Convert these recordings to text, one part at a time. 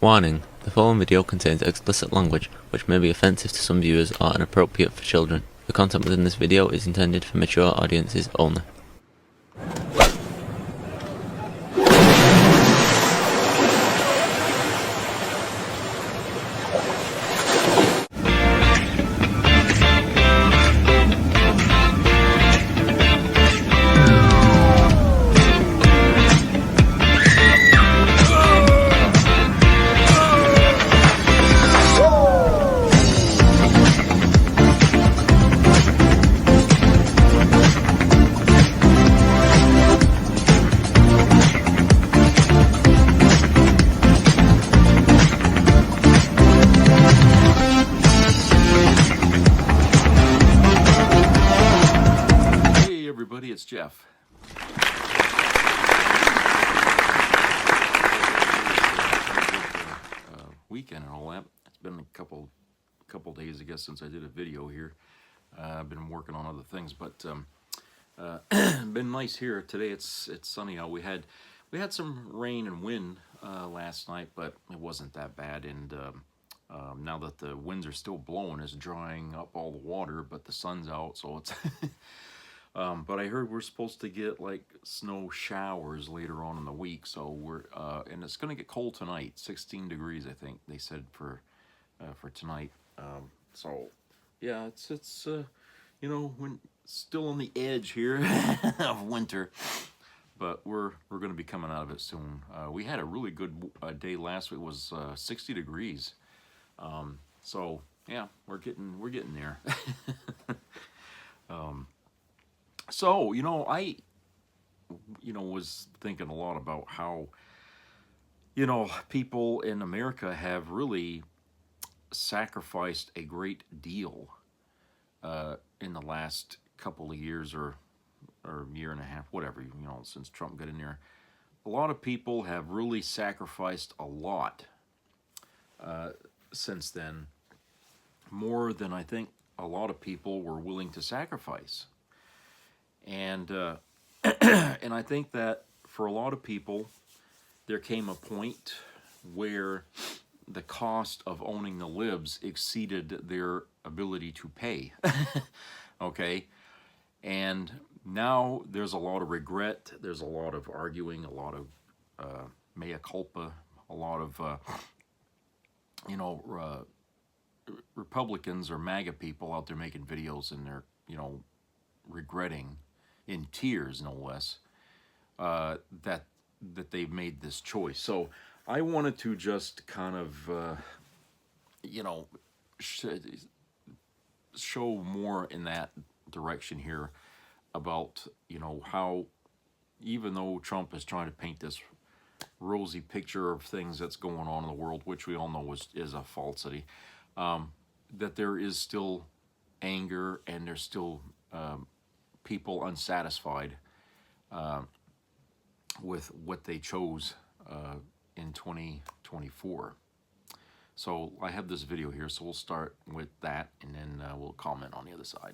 Warning: the following video contains explicit language which may be offensive to some viewers or inappropriate for children. The content within this video is intended for mature audiences only. It's Jeff. Weekend and all that. It's been a couple days, I guess, since I did a video here. I've been working on other things, but been nice here today. It's sunny out. We had some rain and wind last night, but it wasn't that bad. And now that the winds are still blowing, it's drying up all the water, but the sun's out, so it's. But I heard we're supposed to get like snow showers later on in the week, so we're and it's gonna get cold tonight, 16 degrees I think they said for tonight. So yeah, it's you know, when still on the edge here of winter, but we're gonna be coming out of it soon. We had a really good day last week. It was 60 degrees. So yeah, we're getting there. So, I was thinking a lot about how, people in America have really sacrificed a great deal in the last couple of years or year and a half, whatever, since Trump got in there. A lot of people have really sacrificed a lot since then, more than I think a lot of people were willing to sacrifice. And and I think that for a lot of people, there came a point where the cost of owning the libs exceeded their ability to pay. Okay? And now there's a lot of regret, there's a lot of arguing, a lot of mea culpa, a lot of, Republicans or MAGA people out there making videos and they're, regretting in tears, no less, that they've made this choice. So I wanted to just kind of, show more in that direction here about, how even though Trump is trying to paint this rosy picture of things that's going on in the world, which we all know is a falsity, that there is still anger and there's still people unsatisfied with what they chose in 2024. So I have this video here, so we'll start with that, and then we'll comment on the other side.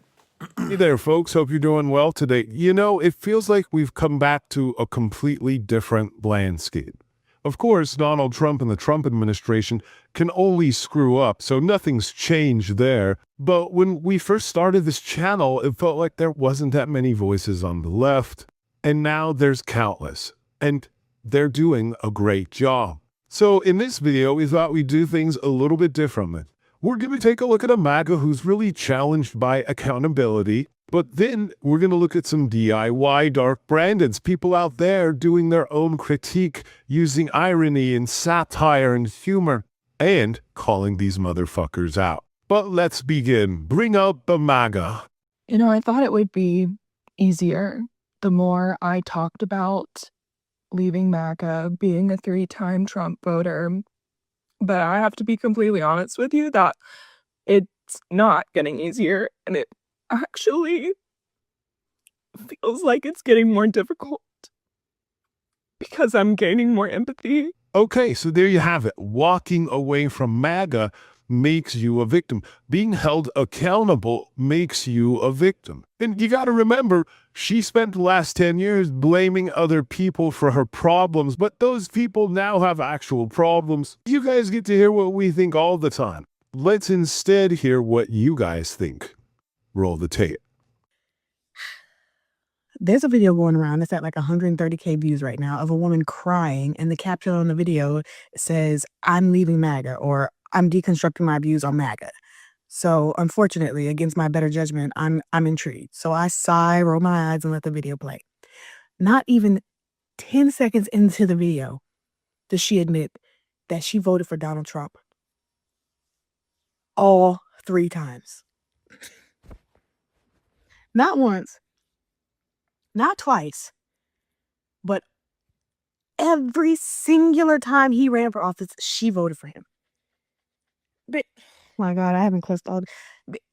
Hey there, folks. Hope you're doing well today. It feels like we've come back to a completely different landscape. Of course, Donald Trump and the Trump administration can only screw up, so nothing's changed there. But when we first started this channel, it felt like there wasn't that many voices on the left, and now there's countless, and they're doing a great job. So in this video, we thought we'd do things a little bit differently. We're going to take a look at a MAGA who's really challenged by accountability, but then we're going to look at some DIY Dark Brandons, people out there doing their own critique, using irony and satire and humor, and calling these motherfuckers out. But let's begin. Bring out the MAGA. I thought it would be easier the more I talked about leaving MAGA, being a 3-time Trump voter. But I have to be completely honest with you that it's not getting easier, and it actually feels like it's getting more difficult because I'm gaining more empathy. Okay, so there you have it. Walking away from MAGA makes you a victim. Being held accountable makes you a victim. And you got to remember, she spent the last 10 years blaming other people for her problems, but those people now have actual problems. You guys get to hear what we think all the time. Let's instead hear what you guys think. Roll the tape. There's a video going around that's at like 130K views right now of a woman crying, and the caption on the video says, "I'm leaving MAGA," or "I'm deconstructing my views on MAGA." So unfortunately, against my better judgment, I'm intrigued. So I sigh, roll my eyes, and let the video play. Not even 10 seconds into the video does she admit that she voted for Donald Trump all 3 times. Not once, not twice, but every singular time he ran for office, she voted for him. But, my God, I haven't clutched all.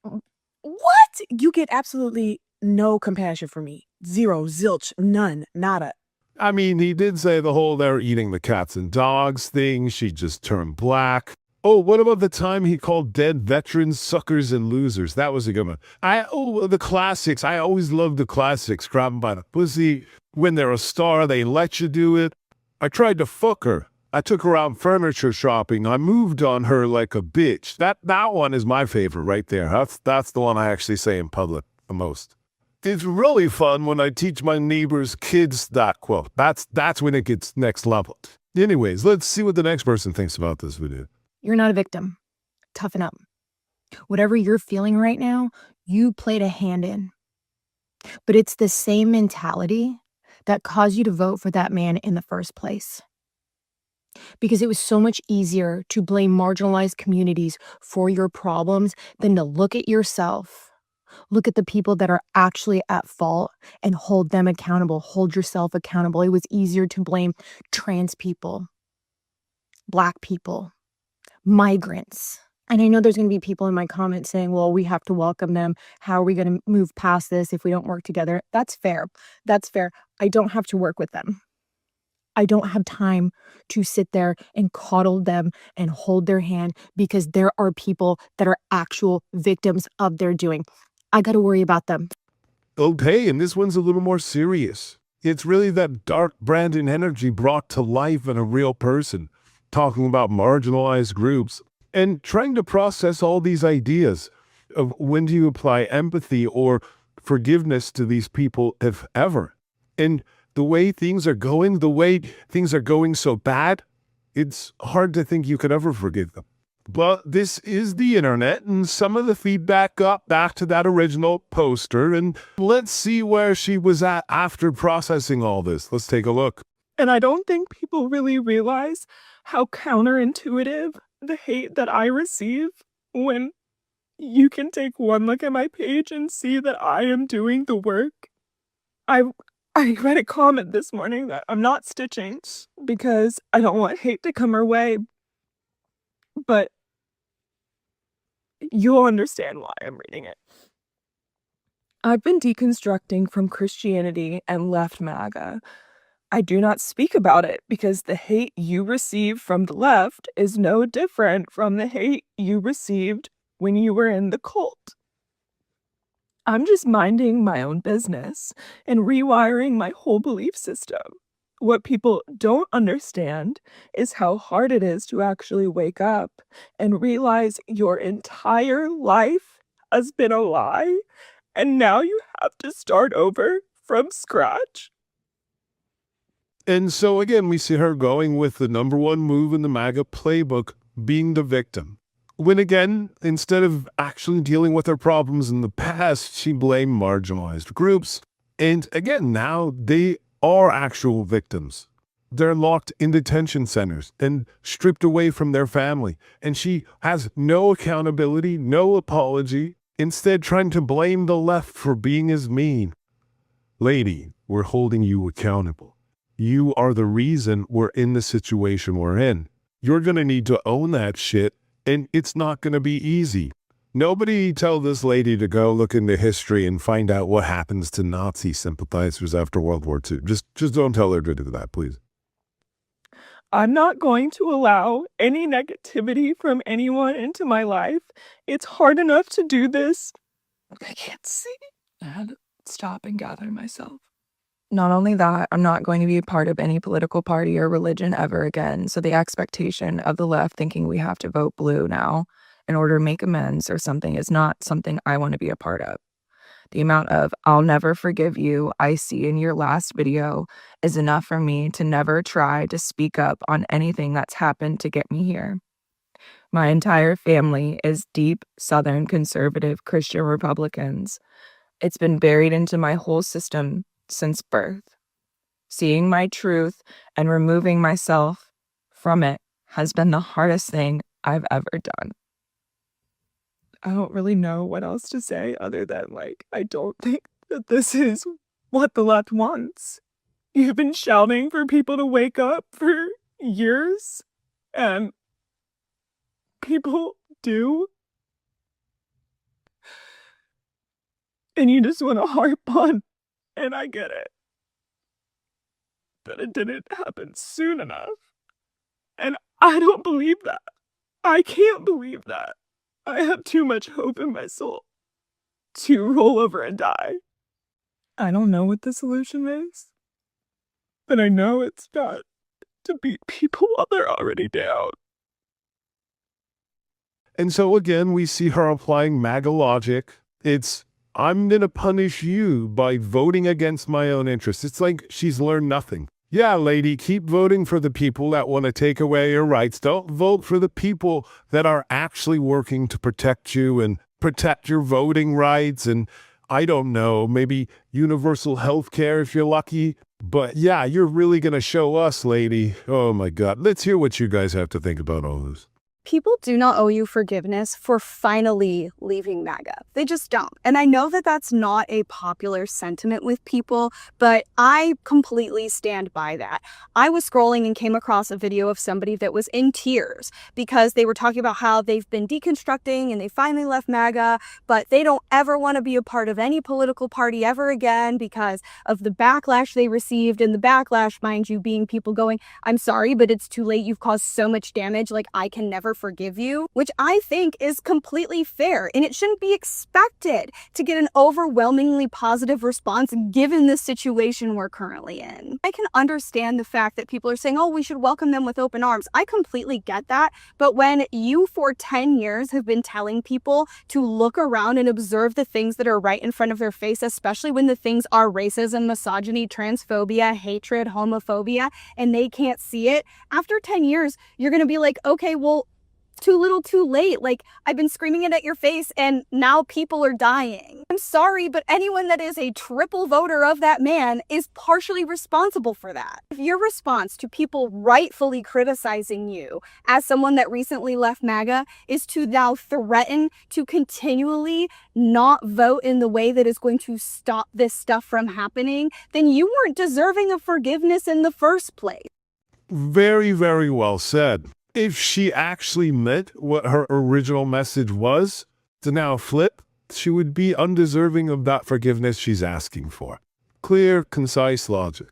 What? You get absolutely no compassion for me. Zero, zilch, none, nada. I mean, he did say the whole they're eating the cats and dogs thing. She just turned black. Oh, what about the time he called dead veterans suckers and losers? That was a good one. The classics. I always love the classics. Grab them by the pussy. When they're a star, they let you do it. I tried to fuck her. I took her out furniture shopping. I moved on her like a bitch. That one is my favorite right there. That's the one I actually say in public the most. It's really fun when I teach my neighbor's kids that quote. That's when it gets next level. Anyways, let's see what the next person thinks about this video. You're not a victim. Toughen up. Whatever you're feeling right now, you played a hand in. But it's the same mentality that caused you to vote for that man in the first place. Because it was so much easier to blame marginalized communities for your problems than to look at yourself, look at the people that are actually at fault and hold them accountable, hold yourself accountable. It was easier to blame trans people, Black people, migrants. And I know there's going to be people in my comments saying, well, we have to welcome them. How are we going to move past this if we don't work together? That's fair. That's fair. I don't have to work with them. I don't have time to sit there and coddle them and hold their hand because there are people that are actual victims of their doing. I got to worry about them. Okay, and this one's a little more serious. It's really that dark Brandon energy brought to life in a real person, talking about marginalized groups and trying to process all these ideas of when do you apply empathy or forgiveness to these people, if ever. And the way things are going so bad, it's hard to think you could ever forgive them. But this is the internet, and some of the feedback got back to that original poster, and let's see where she was at after processing all this. Let's take a look. And I don't think people really realize how counterintuitive the hate that I receive when you can take one look at my page and see that I am doing the work. I read a comment this morning that I'm not stitching because I don't want hate to come her way, but you'll understand why I'm reading it. I've been deconstructing from Christianity and left MAGA. I do not speak about it because the hate you receive from the left is no different from the hate you received when you were in the cult. I'm just minding my own business and rewiring my whole belief system. What people don't understand is how hard it is to actually wake up and realize your entire life has been a lie, and now you have to start over from scratch. And so again, we see her going with the number one move in the MAGA playbook, being the victim. When again, instead of actually dealing with her problems in the past, she blamed marginalized groups. And again, now they are actual victims. They're locked in detention centers and stripped away from their family. And she has no accountability, no apology, instead trying to blame the left for being as mean. Lady, we're holding you accountable. You are the reason we're in the situation we're in. You're going to need to own that shit, and it's not going to be easy. Nobody tell this lady to go look into history and find out what happens to Nazi sympathizers after World War II. Just don't tell her to do that, please. I'm not going to allow any negativity from anyone into my life. It's hard enough to do this. I can't see. I had to stop and gather myself. Not only that, I'm not going to be a part of any political party or religion ever again. So the expectation of the left thinking we have to vote blue now in order to make amends or something is not something I want to be a part of. The amount of "I'll never forgive you" I see in your last video is enough for me to never try to speak up on anything that's happened to get me here. My entire family is deep Southern conservative Christian Republicans. It's been buried into my whole system since birth. Seeing my truth and removing myself from it has been the hardest thing I've ever done. I don't really know what else to say other than, I don't think that this is what the left wants. You've been shouting for people to wake up for years, and people do. And you just want to harp on, and I get it. But it didn't happen soon enough. And I don't believe that. I can't believe that. I have too much hope in my soul to roll over and die. I don't know what the solution is, but I know it's not to beat people while they're already down. And so again, we see her applying MAGA logic. It's, I'm going to punish you by voting against my own interests. It's like she's learned nothing. Yeah, lady, keep voting for the people that want to take away your rights. Don't vote for the people that are actually working to protect you and protect your voting rights. And I don't know, maybe universal health care if you're lucky. But yeah, you're really going to show us, lady. Oh my God. Let's hear what you guys have to think about all this. People do not owe you forgiveness for finally leaving MAGA. They just don't. And I know that that's not a popular sentiment with people, but I completely stand by that. I was scrolling and came across a video of somebody that was in tears because they were talking about how they've been deconstructing and they finally left MAGA, but they don't ever want to be a part of any political party ever again because of the backlash they received. And the backlash, mind you, being people going, "I'm sorry, but it's too late. You've caused so much damage. Like, I can never forgive you," which I think is completely fair. And it shouldn't be expected to get an overwhelmingly positive response given the situation we're currently in. I can understand the fact that people are saying, "Oh, we should welcome them with open arms." I completely get that. But when you for 10 years have been telling people to look around and observe the things that are right in front of their face, especially when the things are racism, misogyny, transphobia, hatred, homophobia, and they can't see it, after 10 years, you're going to be like, okay, well, too little too late. Like, I've been screaming it at your face and now people are dying. I'm sorry, but anyone that is a triple voter of that man is partially responsible for that. If your response to people rightfully criticizing you as someone that recently left MAGA is to now threaten to continually not vote in the way that is going to stop this stuff from happening, then you weren't deserving of forgiveness in the first place. Very, very well said. If she actually meant what her original message was, to now flip, she would be undeserving of that forgiveness she's asking for. Clear, concise logic.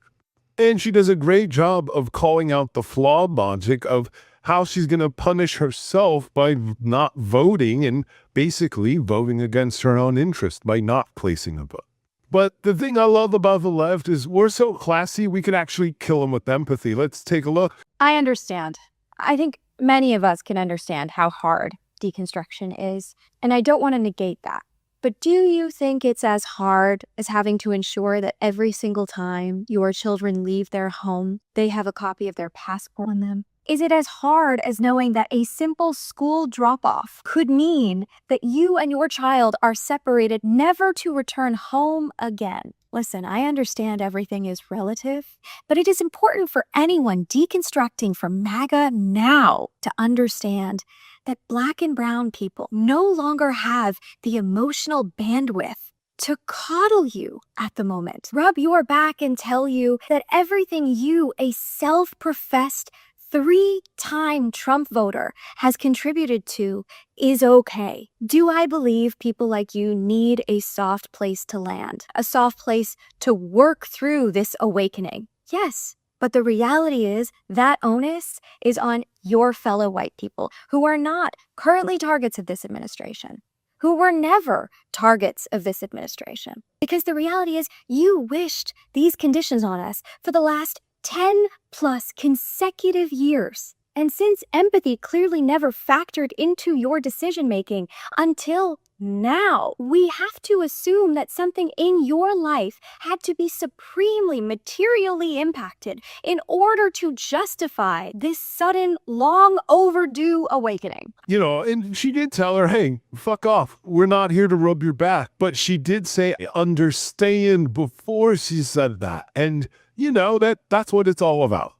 And she does a great job of calling out the flawed logic of how she's going to punish herself by not voting and basically voting against her own interest by not placing a vote. But the thing I love about the left is we're so classy, we can actually kill them with empathy. Let's take a look. I understand. I think many of us can understand how hard deconstruction is, and I don't want to negate that. But do you think it's as hard as having to ensure that every single time your children leave their home, they have a copy of their passport on them? Is it as hard as knowing that a simple school drop-off could mean that you and your child are separated, never to return home again? Listen, I understand everything is relative, but it is important for anyone deconstructing from MAGA now to understand that Black and brown people no longer have the emotional bandwidth to coddle you at the moment, rub your back and tell you that everything you, a self-professed 3-time Trump voter, has contributed to is okay. Do I believe people like you need a soft place to land, a soft place to work through this awakening? Yes, But the reality is that onus is on your fellow white people who are not currently targets of this administration, who were never targets of this administration. Because the reality is you wished these conditions on us for the last 10 plus consecutive years. And since empathy clearly never factored into your decision making until now, we have to assume that something in your life had to be supremely materially impacted in order to justify this sudden, long overdue awakening. You know, and she did tell her, hey, fuck off. We're not here to rub your back. But she did say understand before she said that. And, you know, that's what it's all about.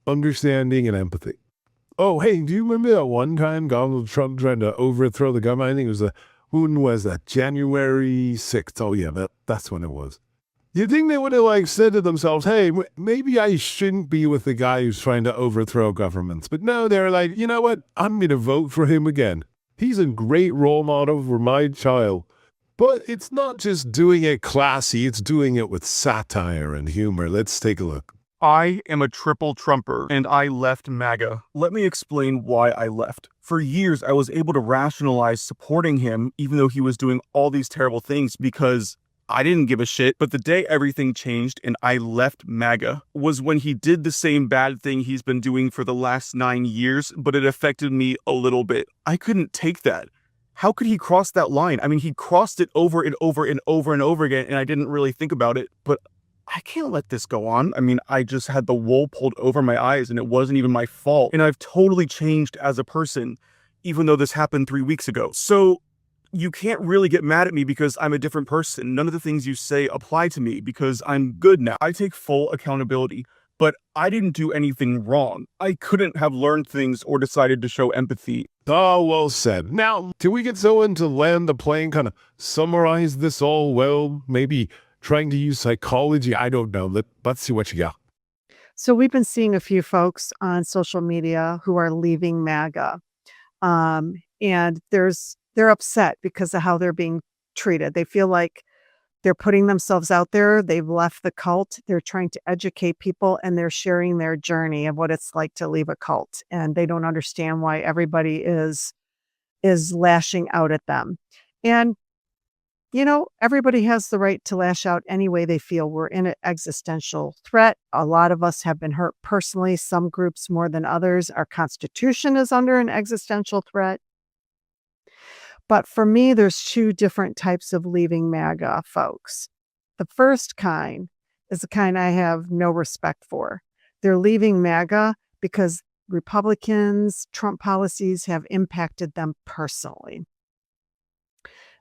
Understanding and empathy. Oh, hey, do you remember that one time Donald Trump tried to overthrow the government? I think it was when was that? January 6th. Oh, yeah, that's when it was. You'd think they would have, said to themselves, hey, maybe I shouldn't be with the guy who's trying to overthrow governments. But no, they're like, you know what? I'm going to vote for him again. He's a great role model for my child. But it's not just doing it classy, it's doing it with satire and humor. Let's take a look. I am a triple Trumper, and I left MAGA. Let me explain why I left. For years, I was able to rationalize supporting him, even though he was doing all these terrible things, because I didn't give a shit. But the day everything changed and I left MAGA was when he did the same bad thing he's been doing for the last 9 years, but it affected me a little bit. I couldn't take that. How could he cross that line? I mean, he crossed it over and over and over and over again, and I didn't really think about it, but I can't let this go on. I mean, I just had the wool pulled over my eyes and it wasn't even my fault. And I've totally changed as a person, even though this happened 3 weeks ago. So you can't really get mad at me because I'm a different person. None of the things you say apply to me because I'm good now. I take full accountability, but I didn't do anything wrong. I couldn't have learned things or decided to show empathy. Oh, well said. Now, can we get someone to land the plane, kind of summarize this all well? Maybe trying to use psychology? I don't know. Let's see what you got. So we've been seeing a few folks on social media who are leaving MAGA. And they're upset because of how they're being treated. They feel like they're putting themselves out there. They've left the cult. They're trying to educate people and they're sharing their journey of what it's like to leave a cult. And they don't understand why everybody is lashing out at them. And you know, everybody has the right to lash out any way they feel. We're in an existential threat. A lot of us have been hurt personally, some groups more than others. Our Constitution is under an existential threat. But for me, there's two different types of leaving MAGA folks. The first kind is the kind I have no respect for. They're leaving MAGA because Republicans, Trump policies have impacted them personally.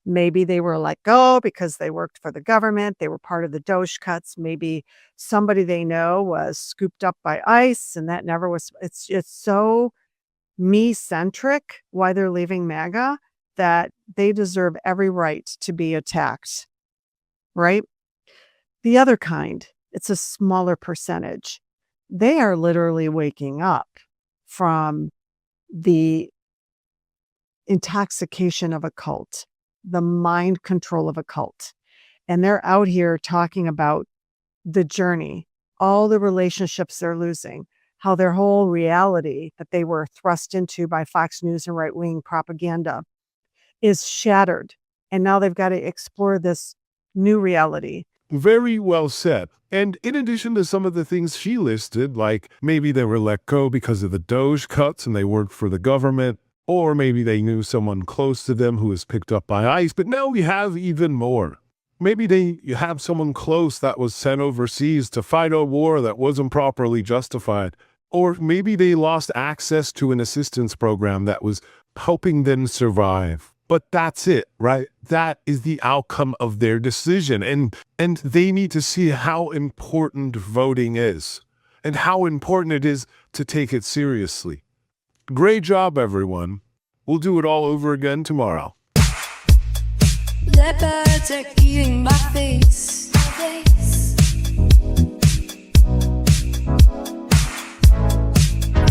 Maybe they were let go because they worked for the government. They were part of the Doge cuts. Maybe somebody they know was scooped up by ICE and that never was. It's so me-centric why they're leaving MAGA that they deserve every right to be attacked, right? The other kind, it's a smaller percentage. They are literally waking up from the intoxication of a cult, the mind control of a cult. And they're out here talking about the journey, all the relationships they're losing, how their whole reality that they were thrust into by Fox News and right-wing propaganda is shattered. And now they've got to explore this new reality. Very well said. And in addition to some of the things she listed, like maybe they were let go because of the Doge cuts and they worked for the government, or maybe they knew someone close to them who was picked up by ICE. But now we have even more. Maybe you have someone close that was sent overseas to fight a war that wasn't properly justified. Or maybe they lost access to an assistance program that was helping them survive. But that's it, right? That is the outcome of their decision. And they need to see how important voting is and how important it is to take it seriously. Great job, everyone. We'll do it all over again tomorrow. Leopards are eating my face.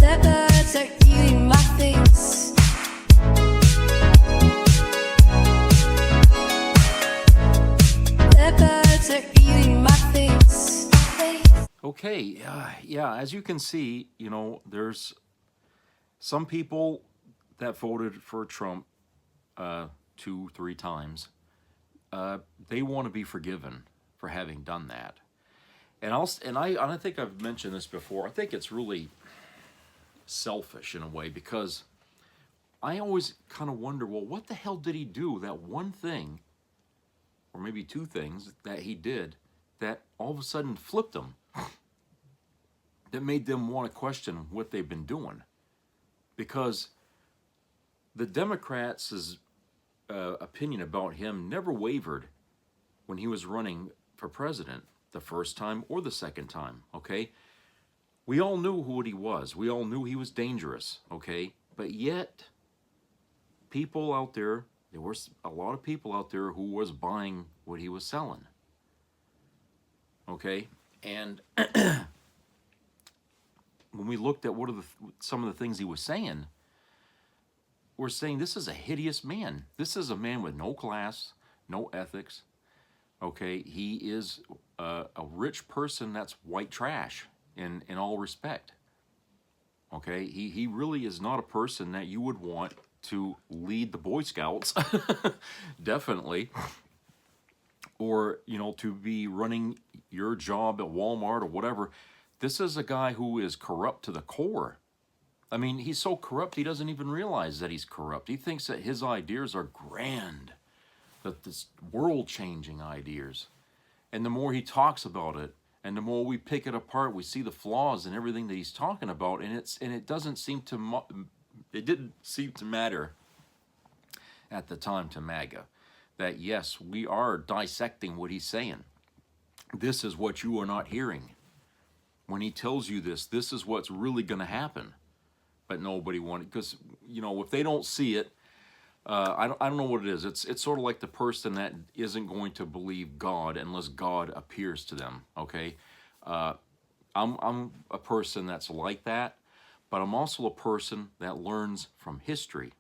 Leopards are eating my face. Leopards are eating my face. Okay. Okay, yeah, as you can see, you know, there's some people that voted for Trump 2, 3 times. They want to be forgiven for having done that. And I think I've mentioned this before. I think it's really selfish in a way, because I always kind of wonder, well, what the hell did he do? That one thing, or maybe 2 things that he did that all of a sudden flipped them, that made them want to question what they've been doing. Because the Democrats' opinion about him never wavered when he was running for president the first time or the second time, okay? We all knew who he was. We all knew he was dangerous, okay? But yet, people out there, there were a lot of people out there who was buying what he was selling, okay? And when we looked at some of the things he was saying, we're saying this is a hideous man. This is a man with no class, no ethics, okay? He is a rich person that's white trash in all respect, okay? He really is not a person that you would want to lead the Boy Scouts, definitely, or, you know, to be running your job at Walmart or whatever. This is a guy who is corrupt to the core. I mean, he's so corrupt he doesn't even realize that he's corrupt. He thinks that his ideas are grand, that this world-changing ideas. And the more he talks about it, and the more we pick it apart, we see the flaws in everything that he's talking about, and it doesn't seem to it didn't seem to matter at the time to MAGA that yes, we are dissecting what he's saying. This is what you are not hearing. When he tells you this, this is what's really going to happen. But nobody wanted, because, you know, if they don't see it, I don't know what it is. It's sort of like the person that isn't going to believe God unless God appears to them, okay? I'm a person that's like that, but I'm also a person that learns from history.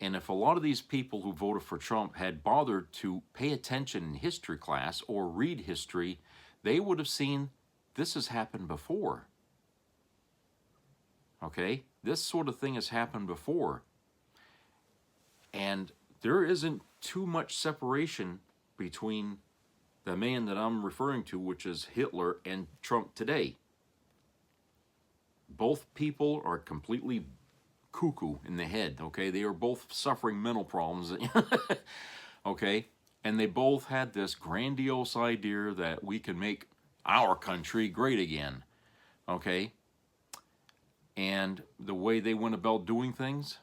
And if a lot of these people who voted for Trump had bothered to pay attention in history class or read history, they would have seen this has happened before. Okay? This sort of thing has happened before. And there isn't too much separation between the man that I'm referring to, which is Hitler, and Trump today. Both people are completely cuckoo in the head, okay? They are both suffering mental problems, okay? And they both had this grandiose idea that we can make our country great again, okay? And the way they went about doing things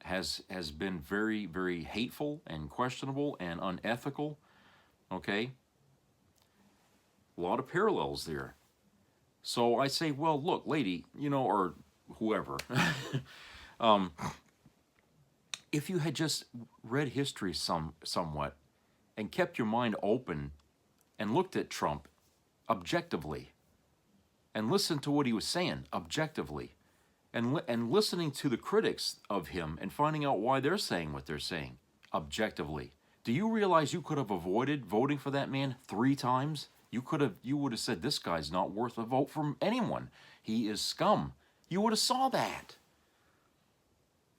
has been very, very hateful and questionable and unethical, okay? A lot of parallels there. So I say, well, look, lady, you know, or whoever, if you had just read history somewhat and kept your mind open and looked at Trump objectively and listened to what he was saying objectively and listening to the critics of him and finding out why they're saying what they're saying objectively, do you realize you could have avoided voting for that man 3 times? You would have said, this guy's not worth a vote from anyone. He is scum. You would have saw that.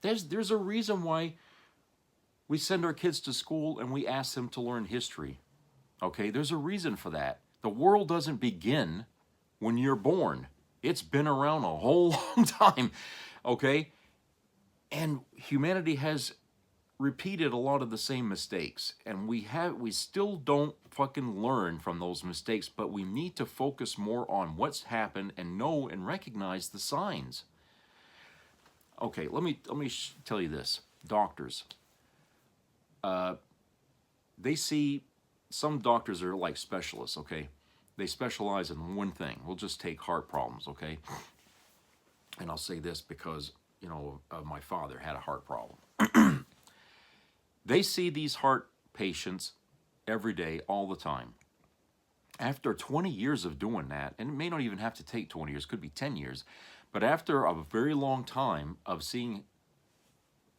There's a reason why we send our kids to school and we ask them to learn history. Okay, there's a reason for that. The world doesn't begin when you're born. It's been around a whole long time, okay? And humanity has repeated a lot of the same mistakes, and we still don't fucking learn from those mistakes, but we need to focus more on what's happened and know and recognize the signs. Okay, let me tell you this. Doctors, they see, some doctors are like specialists, okay? They specialize in one thing. We'll just take heart problems, okay? And I'll say this because, you know, my father had a heart problem. They see these heart patients every day, all the time. After 20 years of doing that, and it may not even have to take 20 years, could be 10 years, but after a very long time of seeing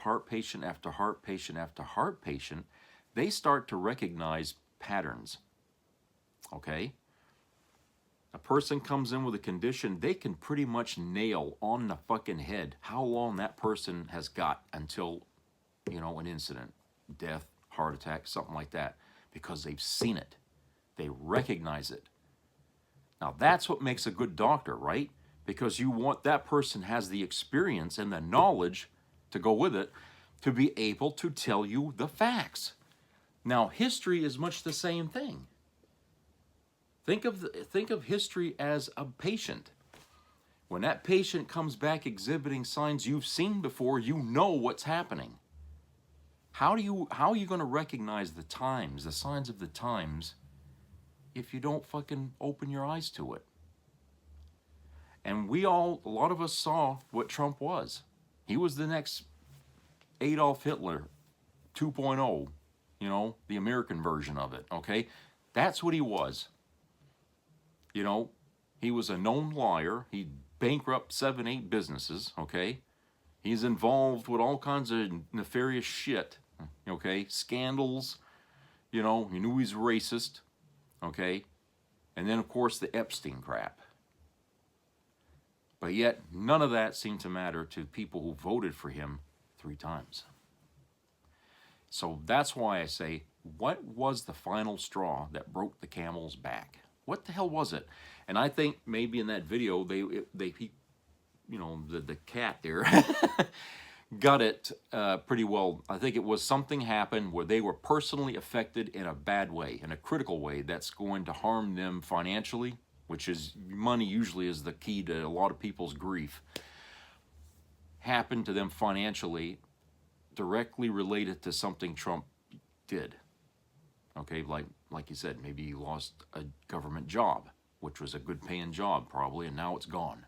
heart patient after heart patient after heart patient, they start to recognize patterns, okay? A person comes in with a condition, they can pretty much nail on the fucking head how long that person has got until, you know, an incident, death, heart attack, something like that, because they've seen it. They recognize it. Now that's what makes a good doctor, right? Because you want that person has the experience and the knowledge to go with it to be able to tell you the facts. Now history is much the same thing. Think of history as a patient. When that patient comes back exhibiting signs you've seen before, you know what's happening. How are you going to recognize the times, the signs of the times, if you don't fucking open your eyes to it? And a lot of us saw what Trump was. He was the next Adolf Hitler 2.0, you know, the American version of it, okay? That's what he was. You know, he was a known liar. He bankrupted 7, 8 businesses, okay? He's involved with all kinds of nefarious shit, okay? Scandals, you know, you knew he's racist, okay? And then, of course, the Epstein crap. But yet, none of that seemed to matter to people who voted for him 3 times. So that's why I say, what was the final straw that broke the camel's back? What the hell was it? And I think maybe in that video, the cat there got it pretty well. I think it was something happened where they were personally affected in a bad way, in a critical way that's going to harm them financially, which is, money usually is the key to a lot of people's grief, happened to them financially, directly related to something Trump did. Okay, like you said, maybe he lost a government job, which was a good paying job probably, and now it's gone.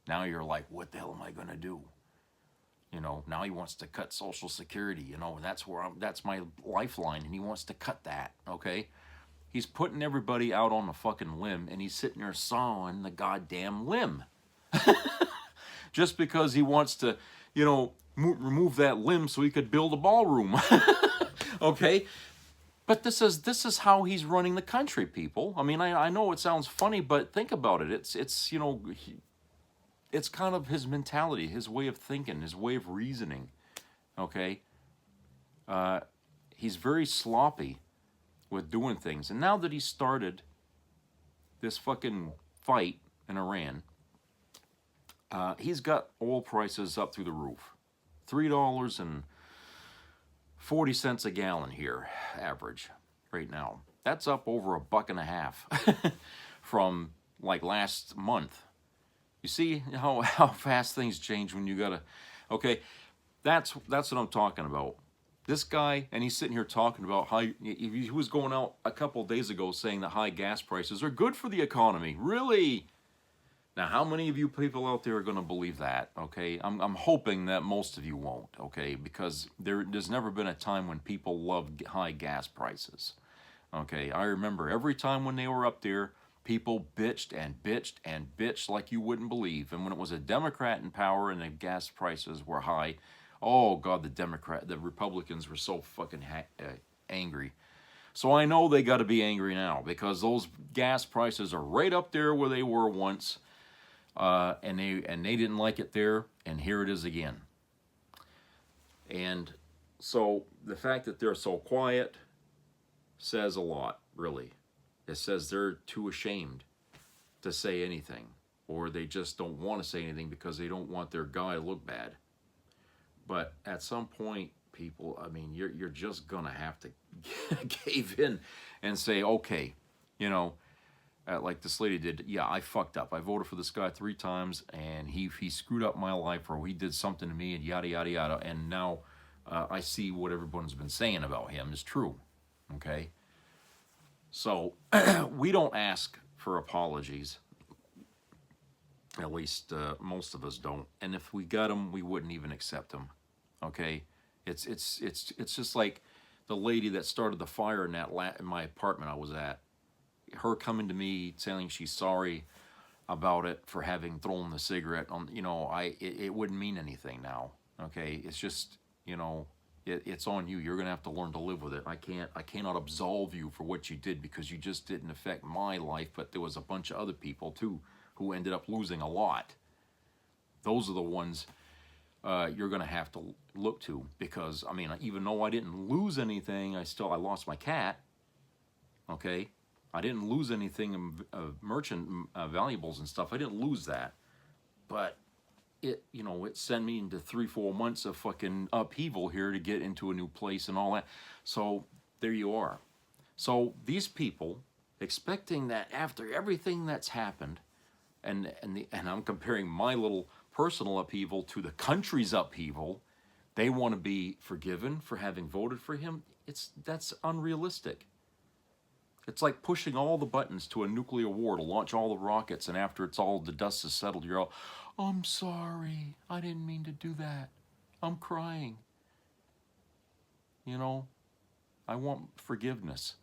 Now you're like, what the hell am I going to do? You know, now he wants to cut Social Security, you know, and that's my lifeline, and he wants to cut that, okay? He's putting everybody out on a fucking limb, and he's sitting there sawing the goddamn limb. Just because he wants to, you know, remove that limb so he could build a ballroom. Okay? But this is how he's running the country, people. I mean, I know it sounds funny, but think about it. It's you know, it's kind of his mentality, his way of thinking, his way of reasoning. Okay? He's very sloppy with doing things. And now that he started this fucking fight in Iran, he's got oil prices up through the roof. $3.40 a gallon here, average, right now. That's up over $1.50 from like last month. You see how fast things change when you gotta, okay, that's what I'm talking about. This guy, and he's sitting here talking about how he was going out a couple of days ago saying that high gas prices are good for the economy. Really? Now, how many of you people out there are going to believe that, okay? I'm hoping that most of you won't, okay? Because there's never been a time when people loved high gas prices, okay? I remember every time when they were up there, people bitched and bitched and bitched like you wouldn't believe. And when it was a Democrat in power and the gas prices were high, oh, God, the Republicans were so fucking angry. So I know they got to be angry now because those gas prices are right up there where they were once. And they didn't like it there, and here it is again. And so the fact that they're so quiet says a lot, really. It says they're too ashamed to say anything, or they just don't want to say anything because they don't want their guy to look bad. But at some point, people, I mean, you're just gonna have to cave in and say, okay, you know, like this lady did, yeah, I fucked up. I voted for this guy 3 times, and he screwed up my life, or he did something to me, and yada, yada, yada. And now I see what everyone's been saying about him is true, okay? So we don't ask for apologies. At least most of us don't. And if we got them, we wouldn't even accept them, okay? It's just like the lady that started the fire in my apartment I was at. Her coming to me saying she's sorry about it for having thrown the cigarette on, you know, it wouldn't mean anything now, okay? It's just, you know, It's on you. You're going to have to learn to live with it. I cannot absolve you for what you did, because you just didn't affect my life, but there was a bunch of other people too who ended up losing a lot. Those are the ones you're going to have to look to, because, I mean, even though I didn't lose anything, I lost my cat, okay? I didn't lose anything of merchant valuables and stuff. I didn't lose that. But it sent me into 3-4 months of fucking upheaval here to get into a new place and all that. So there you are. So these people expecting that after everything that's happened, and I'm comparing my little personal upheaval to the country's upheaval, they want to be forgiven for having voted for him. That's unrealistic. It's like pushing all the buttons to a nuclear war to launch all the rockets, and after the dust is settled, you're all, I'm sorry, I didn't mean to do that. I'm crying. You know, I want forgiveness.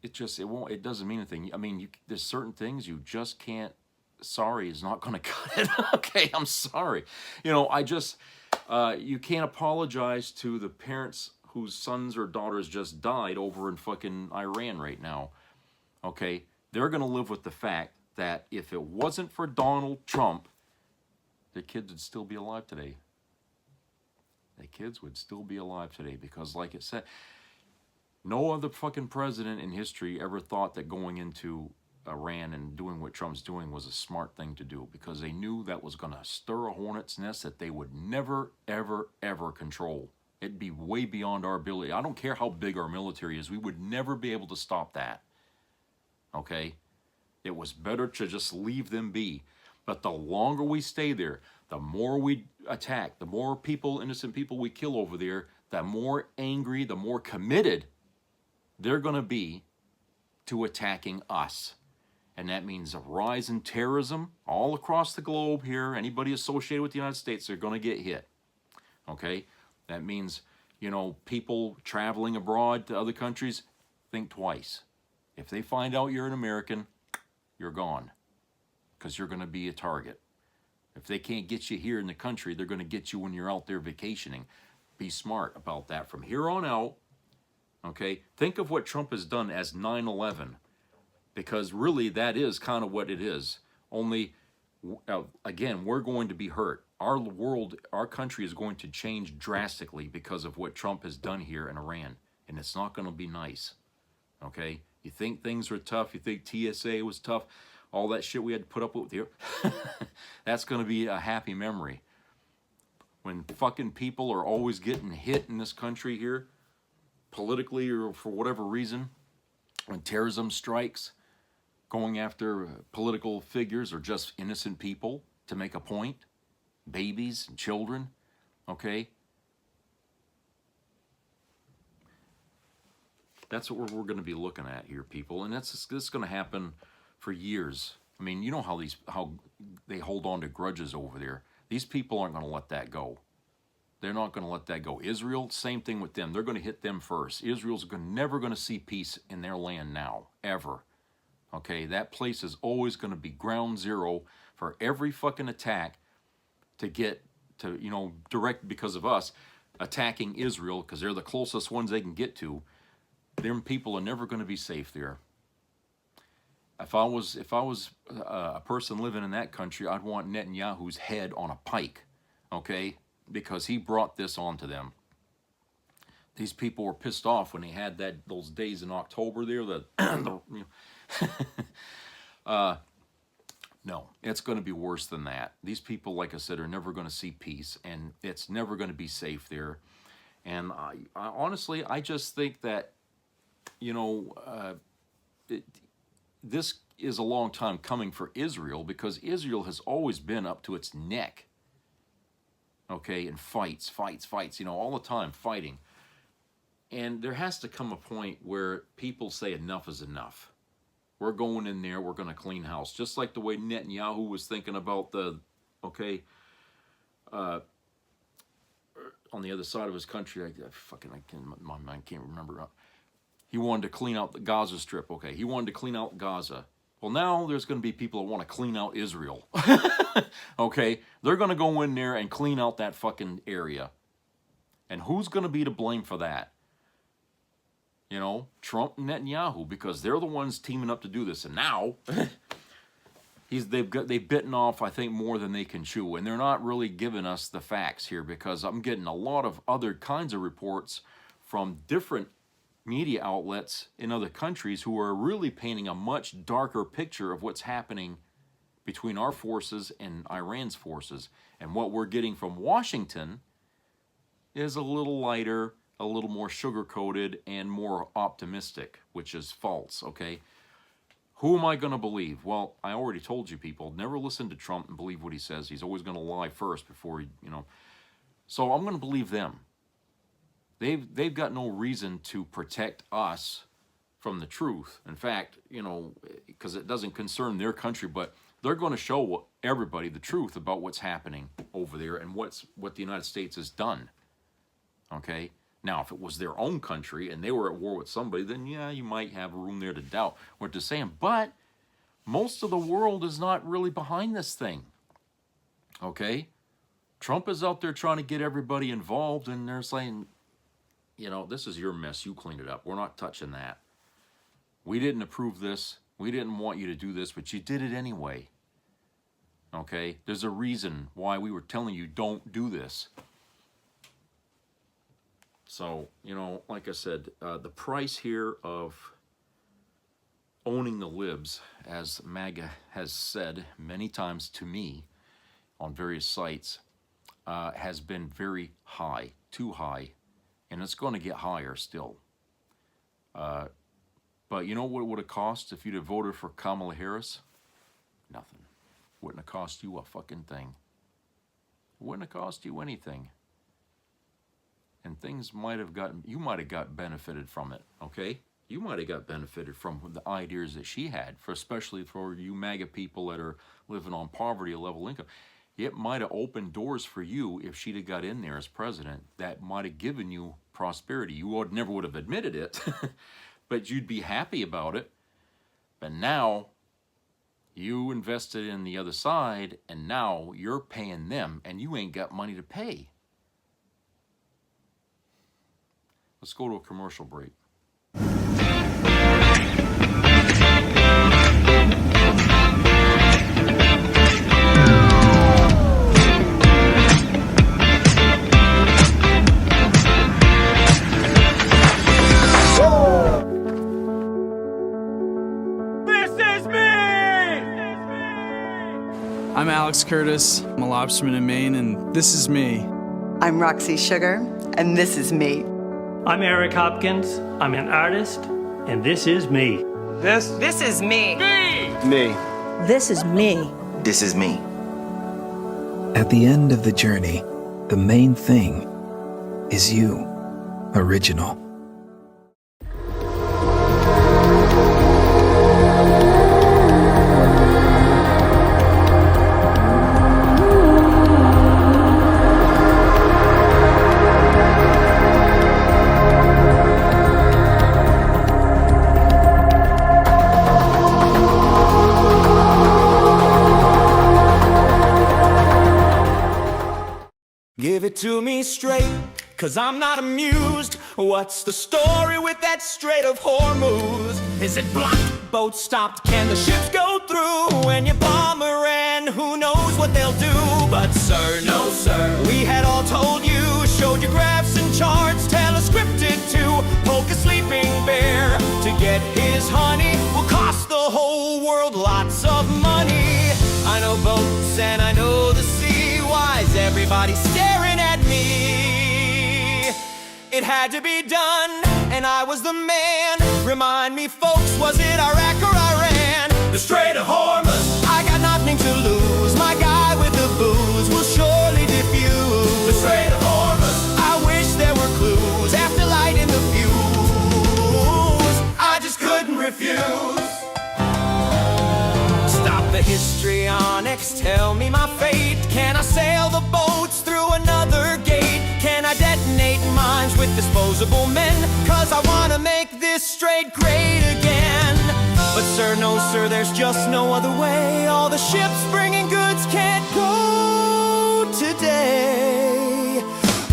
It doesn't mean anything. I mean, there's certain things you just can't, sorry is not going to cut it. Okay, I'm sorry. You know, you can't apologize to the parents whose sons or daughters just died over in fucking Iran right now. Okay, they're going to live with the fact that if it wasn't for Donald Trump, their kids would still be alive today. Their kids would still be alive today, because like it said, no other fucking president in history ever thought that going into Iran and doing what Trump's doing was a smart thing to do, because they knew that was going to stir a hornet's nest that they would never, ever, ever control. It'd be way beyond our ability. I don't care how big our military is. We would never be able to stop that. Okay? It was better to just leave them be. But the longer we stay there, the more we attack, the more people, innocent people we kill over there, the more angry, the more committed they're going to be to attacking us. And that means a rise in terrorism all across the globe here. Anybody associated with the United States, they're going to get hit. Okay? That means, people traveling abroad to other countries, think twice. If they find out you're an American, you're gone, because you're going to be a target. If they can't get you here in the country, they're going to get you when you're out there vacationing. Be smart about that from here on out. Okay? Think of what Trump has done as 9/11, because really that is kind of what it is. Only, again, we're going to be hurt. Our world, our country is going to change drastically because of what Trump has done here in Iran, and it's not going to be nice. Okay? You think things were tough, you think TSA was tough, all that shit we had to put up with here, that's going to be a happy memory. When fucking people are always getting hit in this country here, politically or for whatever reason, when terrorism strikes, going after political figures or just innocent people to make a point, babies and children, okay? That's what we're going to be looking at here, people, and this is going to happen for years. I mean, you know how they hold on to grudges over there. These people aren't going to let that go. They're not going to let that go. Israel, same thing with them. They're going to hit them first. Israel's never going to see peace in their land now, ever. Okay, that place is always going to be ground zero for every fucking attack to get to, direct because of us attacking Israel, because they're the closest ones they can get to. Them people are never going to be safe there. If I was a person living in that country, I'd want Netanyahu's head on a pike, okay? Because he brought this onto them. These people were pissed off when they had those days in October there. No, it's going to be worse than that. These people, like I said, are never going to see peace, and it's never going to be safe there. And I honestly, I just think that, this is a long time coming for Israel, because Israel has always been up to its neck, okay, in fights, all the time fighting. And there has to come a point where people say enough is enough. We're going in there, we're going to clean house. Just like the way Netanyahu was thinking about on the other side of his country, my mind can't remember. He wanted to clean out the Gaza Strip, okay. He wanted to clean out Gaza. Well, now there's going to be people that want to clean out Israel. Okay? They're going to go in there and clean out that fucking area. And who's going to be to blame for that? You know, Trump and Netanyahu, because they're the ones teaming up to do this. And now they've bitten off, I think, more than they can chew, and they're not really giving us the facts here, because I'm getting a lot of other kinds of reports from different media outlets in other countries who are really painting a much darker picture of what's happening between our forces and Iran's forces. And what we're getting from Washington is a little lighter, a little more sugar-coated, and more optimistic, which is false, okay? Who am I going to believe? Well, I already told you people, never listen to Trump and believe what he says. He's always going to lie first before he, you know. So I'm going to believe them. They've got no reason to protect us from the truth. In fact, you know, because it doesn't concern their country, but they're going to show everybody the truth about what's happening over there and what the United States has done. Okay? Now, if it was their own country and they were at war with somebody, then yeah, you might have room there to doubt what they're saying. But most of the world is not really behind this thing. Okay? Trump is out there trying to get everybody involved, and they're saying, you know, this is your mess. You clean it up. We're not touching that. We didn't approve this. We didn't want you to do this, but you did it anyway. Okay? There's a reason why we were telling you don't do this. So, you know, like I said, the price here of owning the libs, as MAGA has said many times to me on various sites, has been very high, too high, and it's going to get higher still. But you know what it would have cost if you'd have voted for Kamala Harris? Nothing. Wouldn't have cost you a fucking thing. Wouldn't have cost you anything. And things might have gotten, you might have got benefited from it, okay? You might have got benefited from the ideas that she had, especially for you MAGA people that are living on poverty or level income. It might have opened doors for you if she'd have got in there as president. That might have given you prosperity. You never would have admitted it, but you'd be happy about it. But now, you invested in the other side, and now you're paying them, and you ain't got money to pay. Let's go to a commercial break. I'm Alex Curtis. I'm a lobsterman in Maine, and this is me. I'm Roxy Sugar, and this is me. I'm Eric Hopkins. I'm an artist, and this is me. This is me. Me. This is me. This is me. At the end of the journey, the main thing is you, original. Give it to me straight, cause I'm not amused. What's the story with that Strait of Hormuz? Is it blocked? Boats stopped? Can the ships go through? When you bomb Iran, who knows what they'll do? But sir, no sir, we had all told you, showed you graphs and charts, telescripted to poke a sleeping bear. To get his honey will cost the whole world lots of money. I know boats and I know the sea. Why's everybody staring at me? It had to be done, and I was the man. Remind me, folks, was it Iraq or Iran? The Strait of Hormuz, I got nothing to lose. My guy with the booze will surely defuse. The Strait of Hormuz, I wish there were clues after lighting the fuse. I just couldn't refuse. Stop the histrionics, tell me my fate. Can I sail the boats through another gate? Can I detonate mines with disposable men? Cause I wanna make this strait great again. But no sir, there's just no other way. All the ships bringing goods can't go today.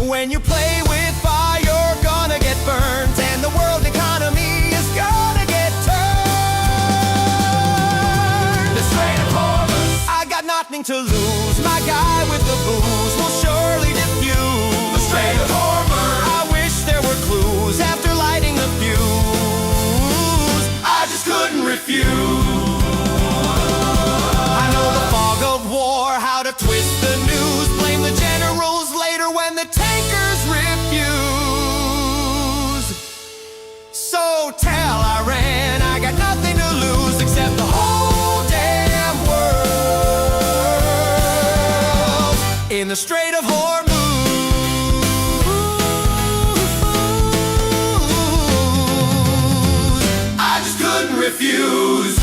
When you play with fire, you're gonna get burnt, and the world economy is gonna get turned. The Strait of Hormuz, I got nothing to lose. My guy with the booze will surely diffuse. The Strait of Hormuz, I wish there were clues after lighting the fuse. I just couldn't refuse. I know the fog of war, how to twist the news, blame the generals later when the tankers refuse. So tell Iran I got nothing to lose except the whole damn world in the Strait of Hormuz. I just couldn't refuse.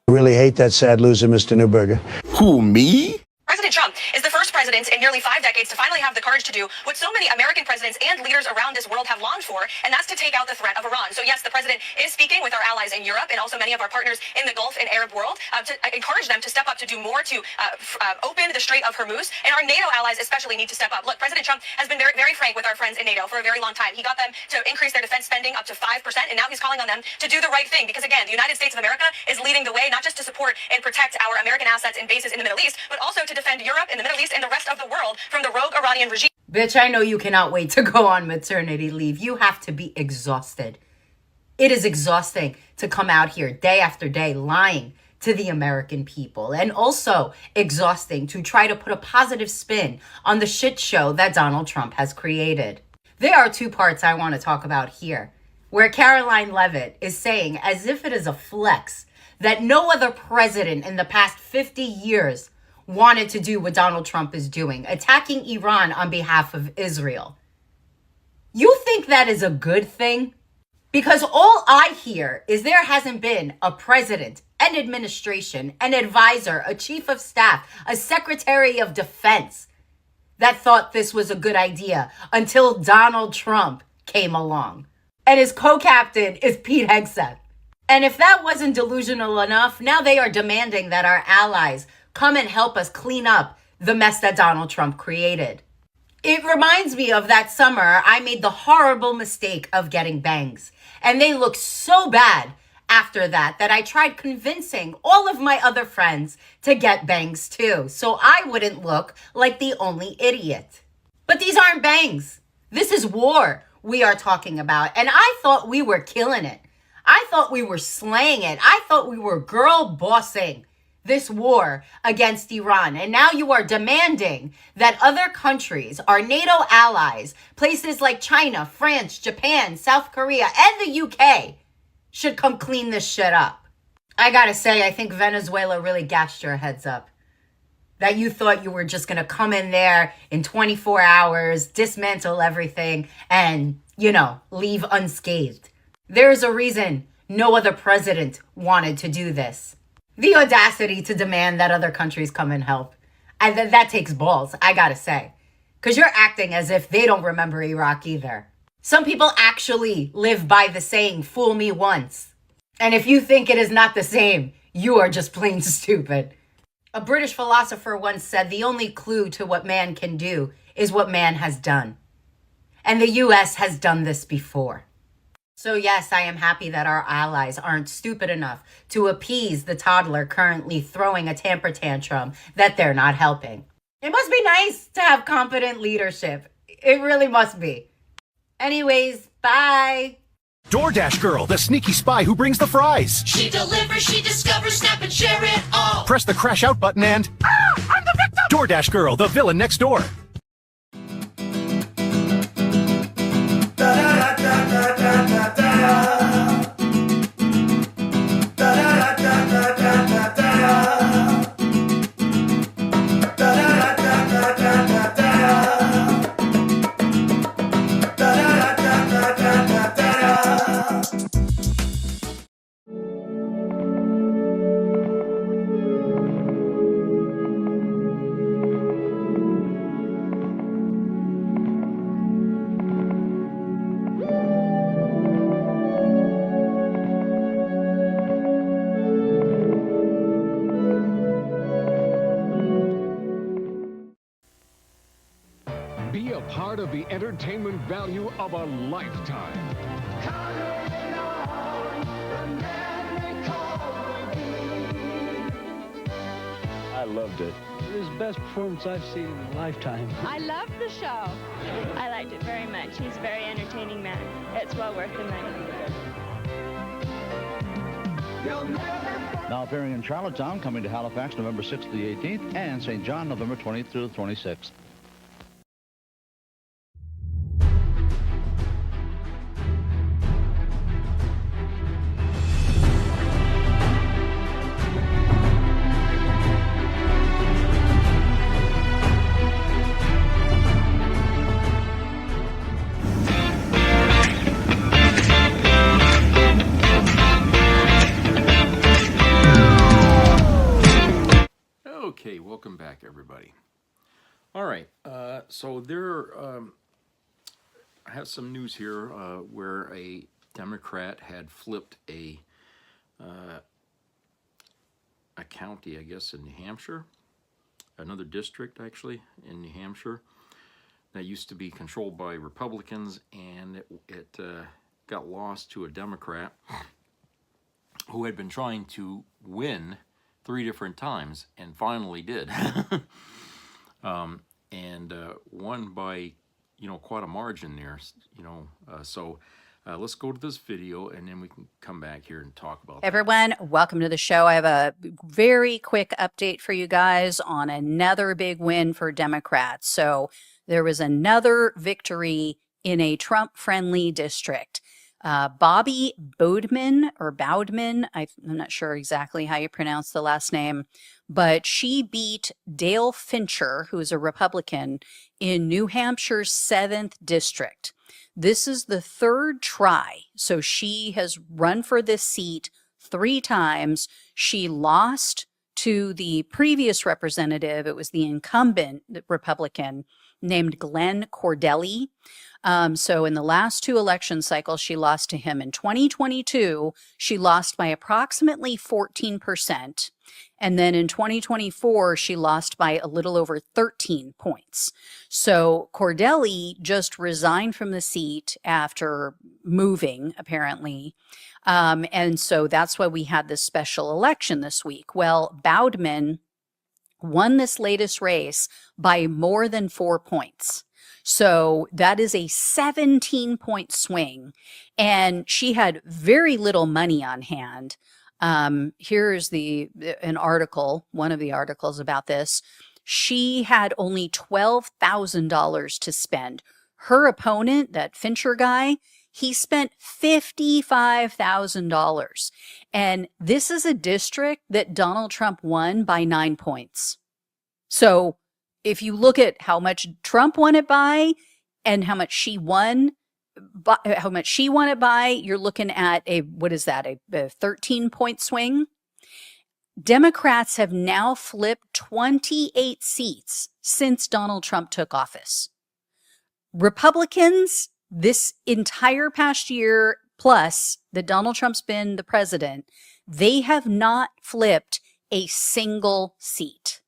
I really hate that sad loser, Mr. Neuberger. Who, me? President Trump is the first president in nearly 5 decades to finally have the courage to do what so many American presidents and leaders around this world have longed for, and that's to take out the threat of Iran. So yes, the president is speaking with our allies in Europe and also many of our partners in the Gulf and Arab world to encourage them to step up to do more to open the Strait of Hormuz, and our NATO allies especially need to step up. Look, President Trump has been very, very frank with our friends in NATO for a very long time. He got them to increase their defense spending up to 5%, and now he's calling on them to do the right thing, because again, the United States of America is leading the way, not just to support and protect our American assets and bases in the Middle East, but also to defend Europe and the Middle East and the rest of the world from the rogue Iranian regime. Bitch, I know you cannot wait to go on maternity leave. You have to be exhausted. It is exhausting to come out here day after day lying to the American people, and also exhausting to try to put a positive spin on the shit show that Donald Trump has created. There are two parts I want to talk about here, where Caroline Leavitt is saying, as if it is a flex, that no other president in the past 50 years wanted to do what Donald Trump is doing, attacking Iran on behalf of Israel. You think that is a good thing? Because all I hear is there hasn't been a president, an administration, an advisor, a chief of staff, a secretary of defense that thought this was a good idea until Donald Trump came along. And his co-captain is Pete Hegseth. And if that wasn't delusional enough, now they are demanding that our allies come and help us clean up the mess that Donald Trump created. It reminds me of that summer I made the horrible mistake of getting bangs. And they looked so bad after that I tried convincing all of my other friends to get bangs too, so I wouldn't look like the only idiot. But these aren't bangs. This is war we are talking about. And I thought we were killing it. I thought we were slaying it. I thought we were girl bossing this war against Iran. And now you are demanding that other countries, our NATO allies, places like China, France, Japan, South Korea, and the UK should come clean this shit up. I gotta say, I think Venezuela really gassed your heads up. That you thought you were just gonna come in there in 24 hours, dismantle everything, and, leave unscathed. There's a reason no other president wanted to do this. The audacity to demand that other countries come and help. And that takes balls, I gotta say. Because you're acting as if they don't remember Iraq either. Some people actually live by the saying, fool me once. And if you think it is not the same, you are just plain stupid. A British philosopher once said the only clue to what man can do is what man has done. And the US has done this before. So yes, I am happy that our allies aren't stupid enough to appease the toddler currently throwing a temper tantrum that they're not helping. It must be nice to have competent leadership. It really must be. Anyways, bye. DoorDash Girl, the sneaky spy who brings the fries. She delivers, she discovers, snap and share it all. Press the crash out button and... I'm the victim! DoorDash Girl, the villain next door. Be a part of the entertainment value of a lifetime. I loved it. It was the best performance I've seen in a lifetime. I loved the show. I liked it very much. He's a very entertaining man. It's well worth the money. Now appearing in Charlottetown, coming to Halifax November 6th to the 18th, and St. John November 20th through the 26th. Okay, welcome back, everybody. All right, so I have some news here where a Democrat had flipped a county, I guess, in New Hampshire, another district actually in New Hampshire that used to be controlled by Republicans, and it got lost to a Democrat who had been trying to win 3 different times and finally did. And won by, quite a margin there, so let's go to this video and then we can come back here and talk about that. Everyone, welcome to the show. I have a very quick update for you guys on another big win for Democrats. So there was another victory in a Trump-friendly district. Bobby Boudman, I'm not sure exactly how you pronounce the last name, but she beat Dale Fincher, who is a Republican, in New Hampshire's 7th district. This is the 3rd try, so she has run for this seat 3 times. She lost to the previous representative. It was the incumbent Republican named Glenn Cordelli. So in the last 2 election cycles, she lost to him. In 2022, she lost by approximately 14%. And then in 2024, she lost by a little over 13 points. So Cordelli just resigned from the seat after moving, apparently. And so that's why we had this special election this week. Well, Boudman won this latest race by more than 4 points. So that is a 17-point swing, and she had very little money on hand. Here's an article, one of the articles about this. She had only $12,000 to spend. Her opponent, that Fincher guy, he spent $55,000. And this is a district that Donald Trump won by 9 points. So if you look at how much Trump won it by and how much she won it by, you're looking at a 13-point swing. Democrats have now flipped 28 seats since Donald Trump took office. Republicans, this entire past year plus that Donald Trump's been the president, they have not flipped a single seat.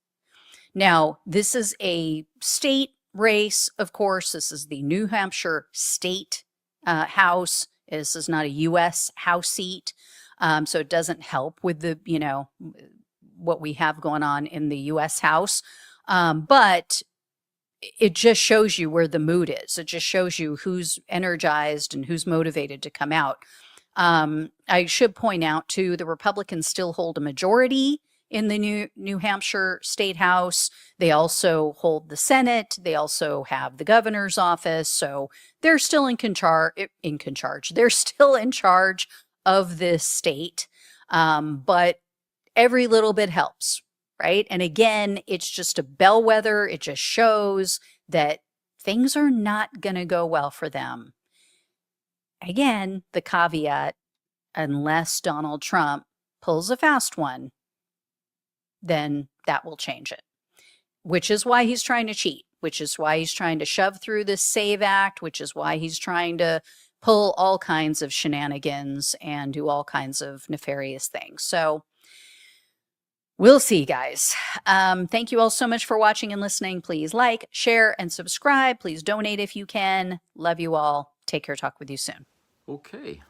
Now, this is a state race, of course. This is the New Hampshire State House. This is not a U.S. House seat, so it doesn't help with the, what we have going on in the U.S. House. But it just shows you where the mood is. It just shows you who's energized and who's motivated to come out. I should point out, too, the Republicans still hold a majority in the New Hampshire State House. They also hold the Senate. They also have the governor's office. So they're still They're still in charge of this state. But every little bit helps, right? And again, it's just a bellwether. It just shows that things are not going to go well for them. Again, the caveat, unless Donald Trump pulls a fast one, then that will change it, which is why he's trying to cheat, which is why he's trying to shove through this SAVE Act, which is why he's trying to pull all kinds of shenanigans and do all kinds of nefarious things. So We'll see, guys. Thank you all so much for watching and listening. Please like, share, and subscribe. Please donate if you can. Love you all. Take care. Talk with you soon. Okay.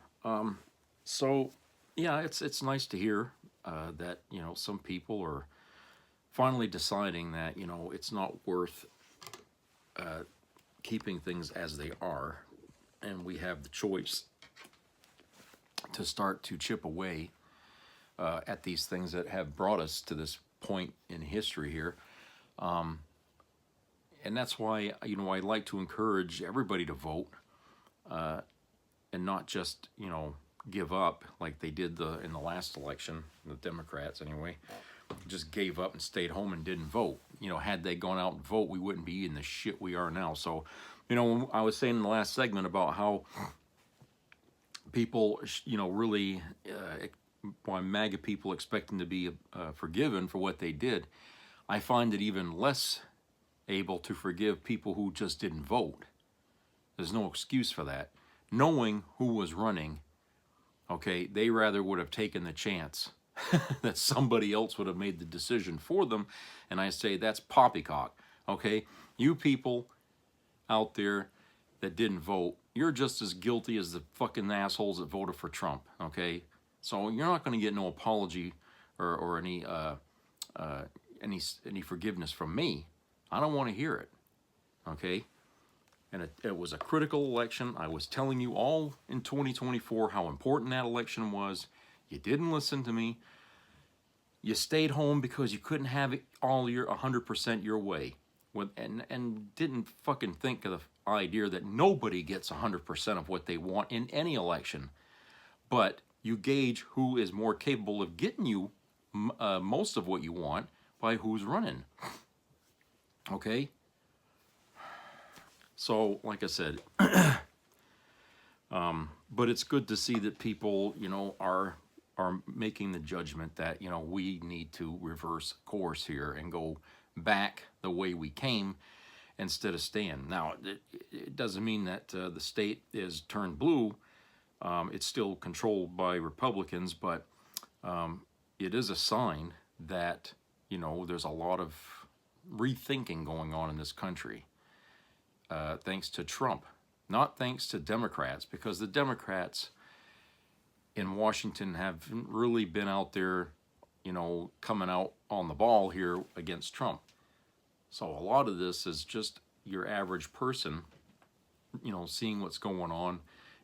So, yeah, it's nice to hear that, you know, some people are finally deciding that, you know, it's not worth keeping things as they are, and we have the choice to start to chip away at these things that have brought us to this point in history here. And that's why, you know, I like to encourage everybody to vote and not just, you know, give up like they did in the last election, the Democrats anyway, just gave up and stayed home and didn't vote. You know, had they gone out and vote, we wouldn't be in the shit we are now. So, you know, I was saying in the last segment about how people, you know, really, why MAGA people expecting to be forgiven for what they did, I find it even less able to forgive people who just didn't vote. There's no excuse for that. Knowing who was running, okay, they rather would have taken the chance that somebody else would have made the decision for them, and I say that's poppycock, okay? You people out there that didn't vote, you're just as guilty as the fucking assholes that voted for Trump, okay? So you're not going to get no apology or any forgiveness from me. I don't want to hear it, okay? And it was a critical election. I was telling you all in 2024 how important that election was. You didn't listen to me. You stayed home because you couldn't have it all your 100% your way, and didn't fucking think of the idea that nobody gets 100% of what they want in any election. But you gauge who is more capable of getting you most of what you want by who's running. Okay? So, like I said, but it's good to see that people, you know, are making the judgment that, you know, we need to reverse course here and go back the way we came instead of staying. Now, it doesn't mean that the state is turned blue. It's still controlled by Republicans, but it is a sign that, you know, there's a lot of rethinking going on in this country. Thanks to Trump, not thanks to Democrats, because the Democrats in Washington haven't really been out there, you know, coming out on the ball here against Trump. So a lot of this is just your average person, you know, seeing what's going on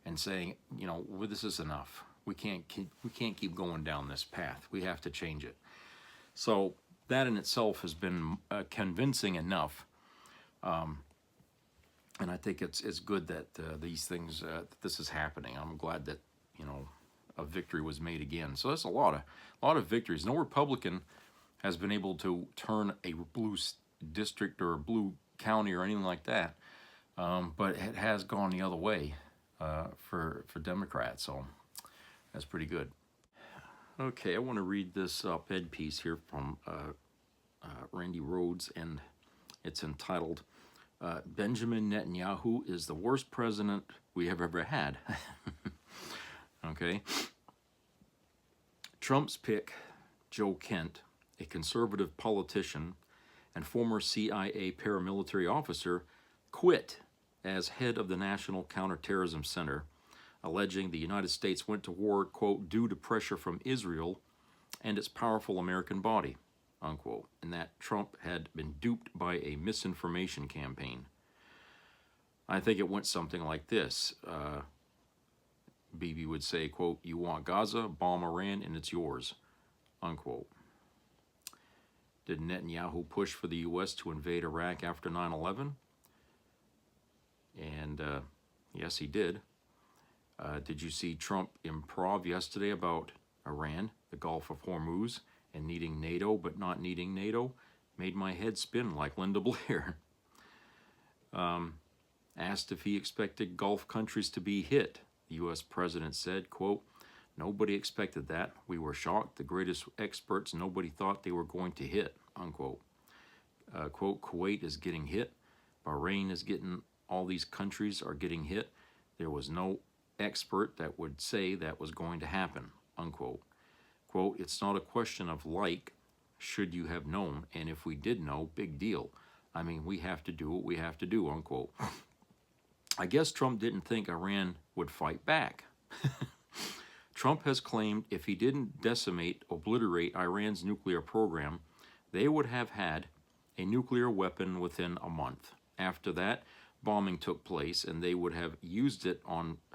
and saying, you know, well, this is enough. We can't keep going down this path. We have to change it. So that in itself has been convincing enough. And I think it's good that these things, that this is happening. I'm glad that, you know, a victory was made again. So that's a lot of victories. No Republican has been able to turn a blue district or a blue county or anything like that. But it has gone the other way for Democrats. So that's pretty good. Okay, I want to read this op-ed piece here from Randy Rhodes, and it's entitled, Benjamin Netanyahu is the worst president we have ever had. Okay. Trump's pick, Joe Kent, a conservative politician and former CIA paramilitary officer, quit as head of the National Counterterrorism Center, alleging the United States went to war, quote, due to pressure from Israel and its powerful American body, unquote, and that Trump had been duped by a misinformation campaign. I think it went something like this. Bibi would say, quote, you want Gaza, bomb Iran, and it's yours, unquote. Did Netanyahu push for the U.S. to invade Iraq after 9/11? And yes, he did. Did you see Trump improv yesterday about Iran, the Gulf of Hormuz, and needing NATO but not needing NATO? Made my head spin like Linda Blair. Asked if he expected Gulf countries to be hit. The U.S. president said, quote, nobody expected that. We were shocked. The greatest experts, nobody thought they were going to hit, unquote. Quote, Kuwait is getting hit. Bahrain is getting, all these countries are getting hit. There was no expert that would say that was going to happen, unquote. Quote, it's not a question of like, should you have known? And if we did know, big deal. I mean, we have to do what we have to do, unquote. I guess Trump didn't think Iran would fight back. Trump has claimed if he didn't obliterate Iran's nuclear program, they would have had a nuclear weapon within a month. After that, bombing took place, and they would have used it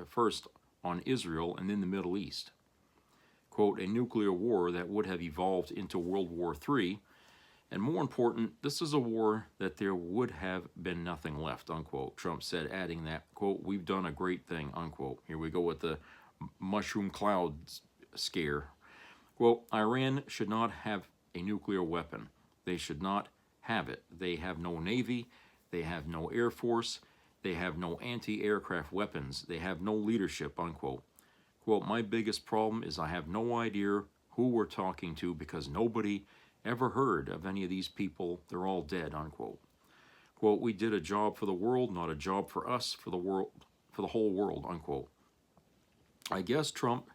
first on Israel and then the Middle East. Quote, a nuclear war that would have evolved into World War III, and more important, this is a war that there would have been nothing left, unquote, Trump said, adding that, quote, we've done a great thing, unquote. Here we go with the mushroom cloud scare. Quote, Iran should not have a nuclear weapon. They should not have it. They have no navy. They have no air force. They have no anti-aircraft weapons. They have no leadership, unquote. Quote, my biggest problem is I have no idea who we're talking to because nobody ever heard of any of these people. They're all dead, unquote. Quote, we did a job for the world, not a job for us, for the world, for the whole world, unquote. I guess Trump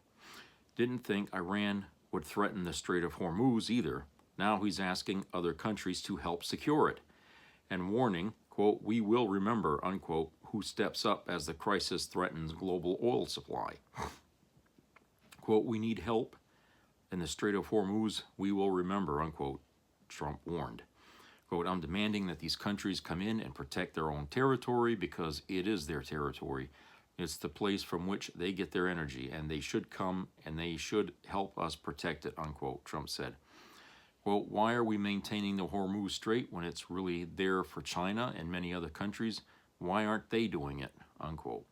didn't think Iran would threaten the Strait of Hormuz either. Now he's asking other countries to help secure it and warning, quote, we will remember, unquote, who steps up as the crisis threatens global oil supply. Quote, we need help in the Strait of Hormuz, we will remember, unquote, Trump warned. Quote, I'm demanding that these countries come in and protect their own territory because it is their territory. It's the place from which they get their energy, and they should come and they should help us protect it, unquote, Trump said. Quote, why are we maintaining the Hormuz Strait when it's really there for China and many other countries? Why aren't they doing it, unquote?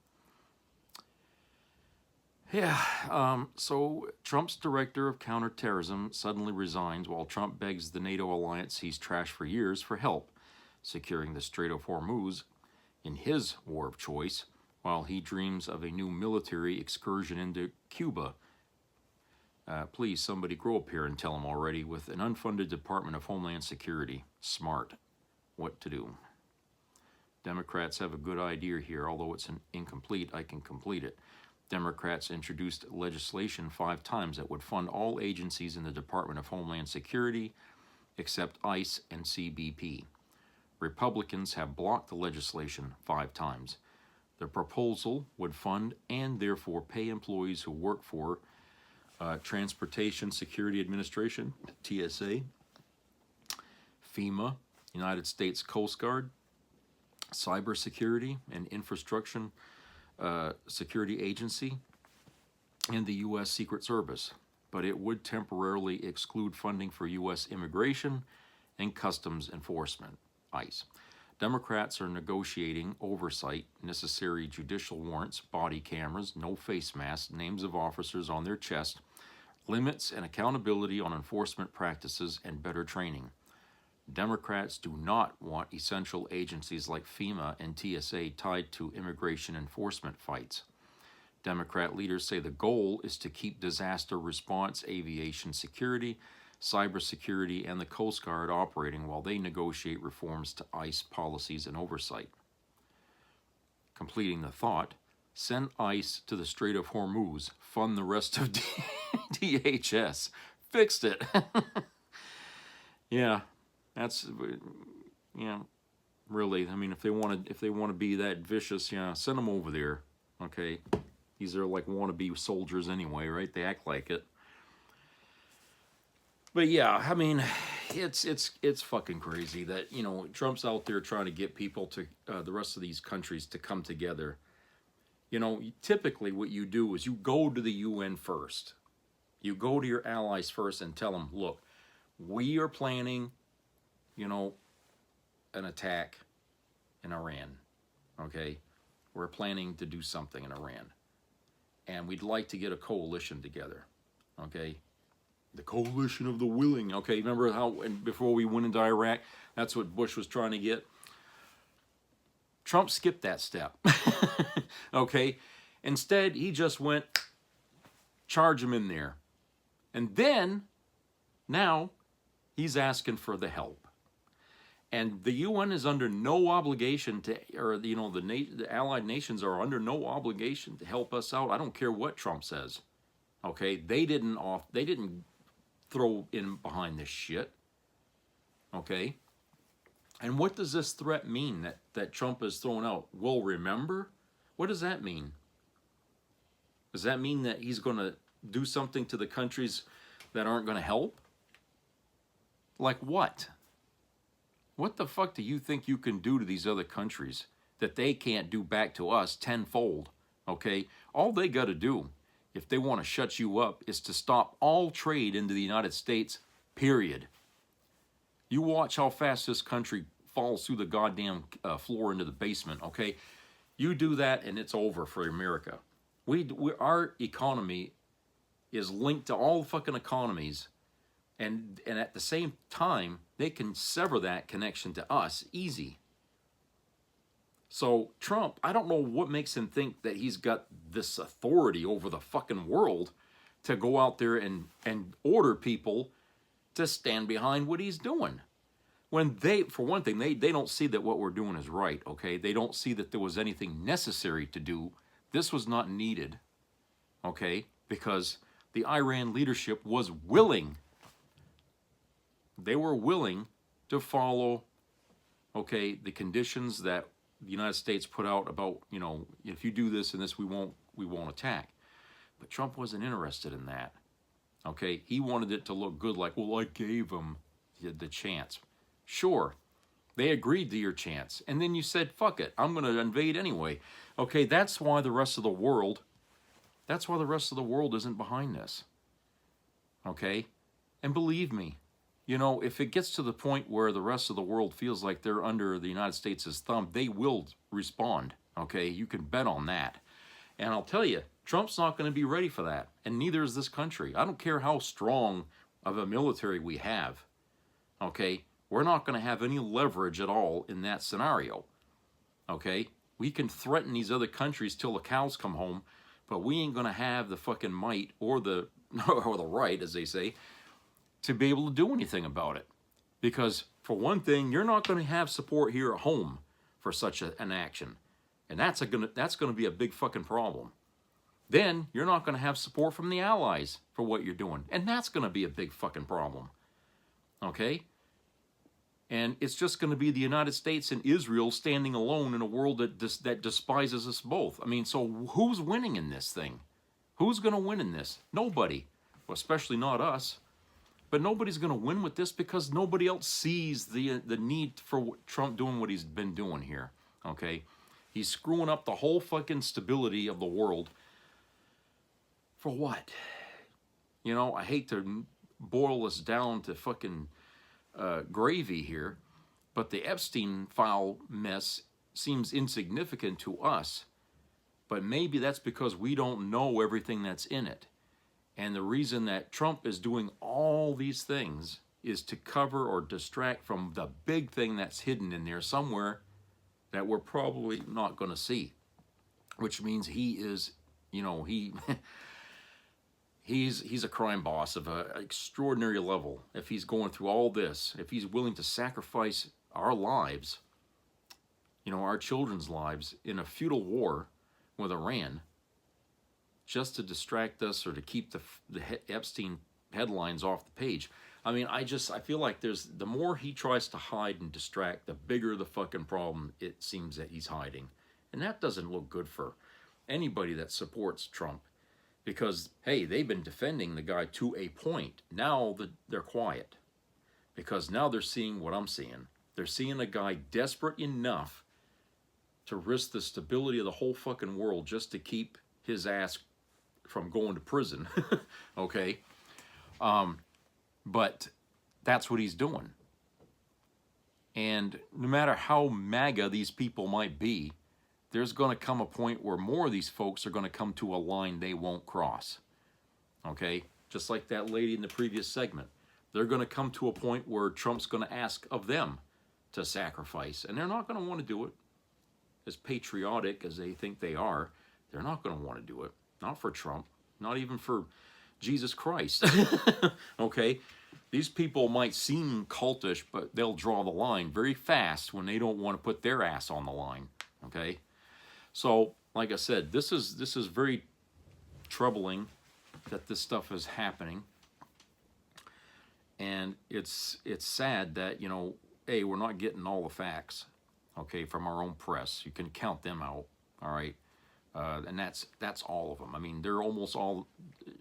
Yeah, so Trump's director of counterterrorism suddenly resigns while Trump begs the NATO alliance he's trashed for years for help securing the Strait of Hormuz in his war of choice, while he dreams of a new military excursion into Cuba. Please, somebody grow up here and tell him already, with an unfunded Department of Homeland Security. Smart. What to do. Democrats have a good idea here, although it's incomplete, I can complete it. Democrats introduced legislation 5 times that would fund all agencies in the Department of Homeland Security except ICE and CBP. Republicans have blocked the legislation 5 times. The proposal would fund and therefore pay employees who work for Transportation Security Administration, TSA, FEMA, United States Coast Guard, Cybersecurity and Infrastructure Security Agency, and the U.S. Secret Service, but it would temporarily exclude funding for U.S. Immigration and Customs Enforcement, ICE. Democrats are negotiating oversight, necessary judicial warrants, body cameras, no face masks, names of officers on their chest, limits and accountability on enforcement practices, and better training. Democrats do not want essential agencies like FEMA and TSA tied to immigration enforcement fights. Democrat leaders say the goal is to keep disaster response, aviation security, cybersecurity, and the Coast Guard operating while they negotiate reforms to ICE policies and oversight. Completing the thought, send ICE to the Strait of Hormuz, fund the rest of DHS. Fixed it. Yeah, that's, yeah, really, I mean, if they want to be that vicious, yeah, send them over there, okay? These are like wannabe soldiers anyway, right? They act like it. But yeah, I mean, it's fucking crazy that, you know, Trump's out there trying to get people to, the rest of these countries to come together. You know, typically what you do is you go to the UN first. You go to your allies first and tell them, look, we are planning, you know, an attack in Iran, okay? We're planning to do something in Iran. And we'd like to get a coalition together, okay? The coalition of the willing, okay? Remember how before we went into Iraq, that's what Bush was trying to get? Trump skipped that step, okay? Instead, he just went, charge him in there. And then, now, he's asking for the help. And the UN is under no obligation to, or, you know, the allied nations are under no obligation to help us out. I don't care what Trump says, okay? They didn't throw in behind this shit, Okay? And what does this threat mean that Trump has thrown out? We'll remember? What does that mean? Does that mean that he's going to do something to the countries that aren't going to help? Like what? What the fuck do you think you can do to these other countries that they can't do back to us tenfold? Okay? All they got to do, if they want to shut you up, is to stop all trade into the United States, period. You watch how fast this country falls through the goddamn floor into the basement, okay? You do that and it's over for America. Our economy is linked to all fucking economies, and at the same time, they can sever that connection to us easy. So Trump, I don't know what makes him think that he's got this authority over the fucking world to go out there and order people to stand behind what he's doing. When they, for one thing, they don't see that what we're doing is right, okay? They don't see that there was anything necessary to do. This was not needed, okay? Because the Iran leadership was willing. They were willing to follow, okay, the conditions that the United States put out about, you know, if you do this and this, we won't attack. But Trump wasn't interested in that, okay? He wanted it to look good, like, well, I gave him the chance. Sure, they agreed to your chance, and then you said, fuck it, I'm going to invade anyway. Okay, that's why the rest of the world isn't behind this. Okay? And believe me, you know, if it gets to the point where the rest of the world feels like they're under the United States' thumb, they will respond. Okay? You can bet on that. And I'll tell you, Trump's not going to be ready for that, and neither is this country. I don't care how strong of a military we have. Okay? We're not going to have any leverage at all in that scenario. Okay? We can threaten these other countries till the cows come home, but we ain't going to have the fucking might or the right, as they say, to be able to do anything about it. Because, for one thing, you're not going to have support here at home for such an action. And that's going to be a big fucking problem. Then, you're not going to have support from the allies for what you're doing. And that's going to be a big fucking problem. Okay? And it's just going to be the United States and Israel standing alone in a world that despises us both. I mean, so who's winning in this thing? Who's going to win in this? Nobody. Well, especially not us. But nobody's going to win with this because nobody else sees the need for Trump doing what he's been doing here. Okay? He's screwing up the whole fucking stability of the world. For what? You know, I hate to boil this down to fucking gravy here, but the Epstein file mess seems insignificant to us, but maybe that's because we don't know everything that's in it. And the reason that Trump is doing all these things is to cover or distract from the big thing that's hidden in there somewhere that we're probably not going to see, which means he is, you know, He's a crime boss of an extraordinary level. If he's going through all this, if he's willing to sacrifice our lives, you know, our children's lives in a feudal war with Iran, just to distract us or to keep the Epstein headlines off the page. I mean, I feel like the more he tries to hide and distract, the bigger the fucking problem it seems that he's hiding. And that doesn't look good for anybody that supports Trump. Because, hey, they've been defending the guy to a point. Now they're quiet. Because now they're seeing what I'm seeing. They're seeing a guy desperate enough to risk the stability of the whole fucking world just to keep his ass from going to prison. Okay? But that's what he's doing. And no matter how MAGA these people might be, there's going to come a point where more of these folks are going to come to a line they won't cross. Okay? Just like that lady in the previous segment. They're going to come to a point where Trump's going to ask of them to sacrifice. And they're not going to want to do it. As patriotic as they think they are, they're not going to want to do it. Not for Trump. Not even for Jesus Christ. Okay? These people might seem cultish, but they'll draw the line very fast when they don't want to put their ass on the line. Okay? So, like I said, this is very troubling that this stuff is happening. And it's sad that, you know, A, we're not getting all the facts, okay, from our own press. You can count them out, all right? And that's all of them. I mean, they're almost all,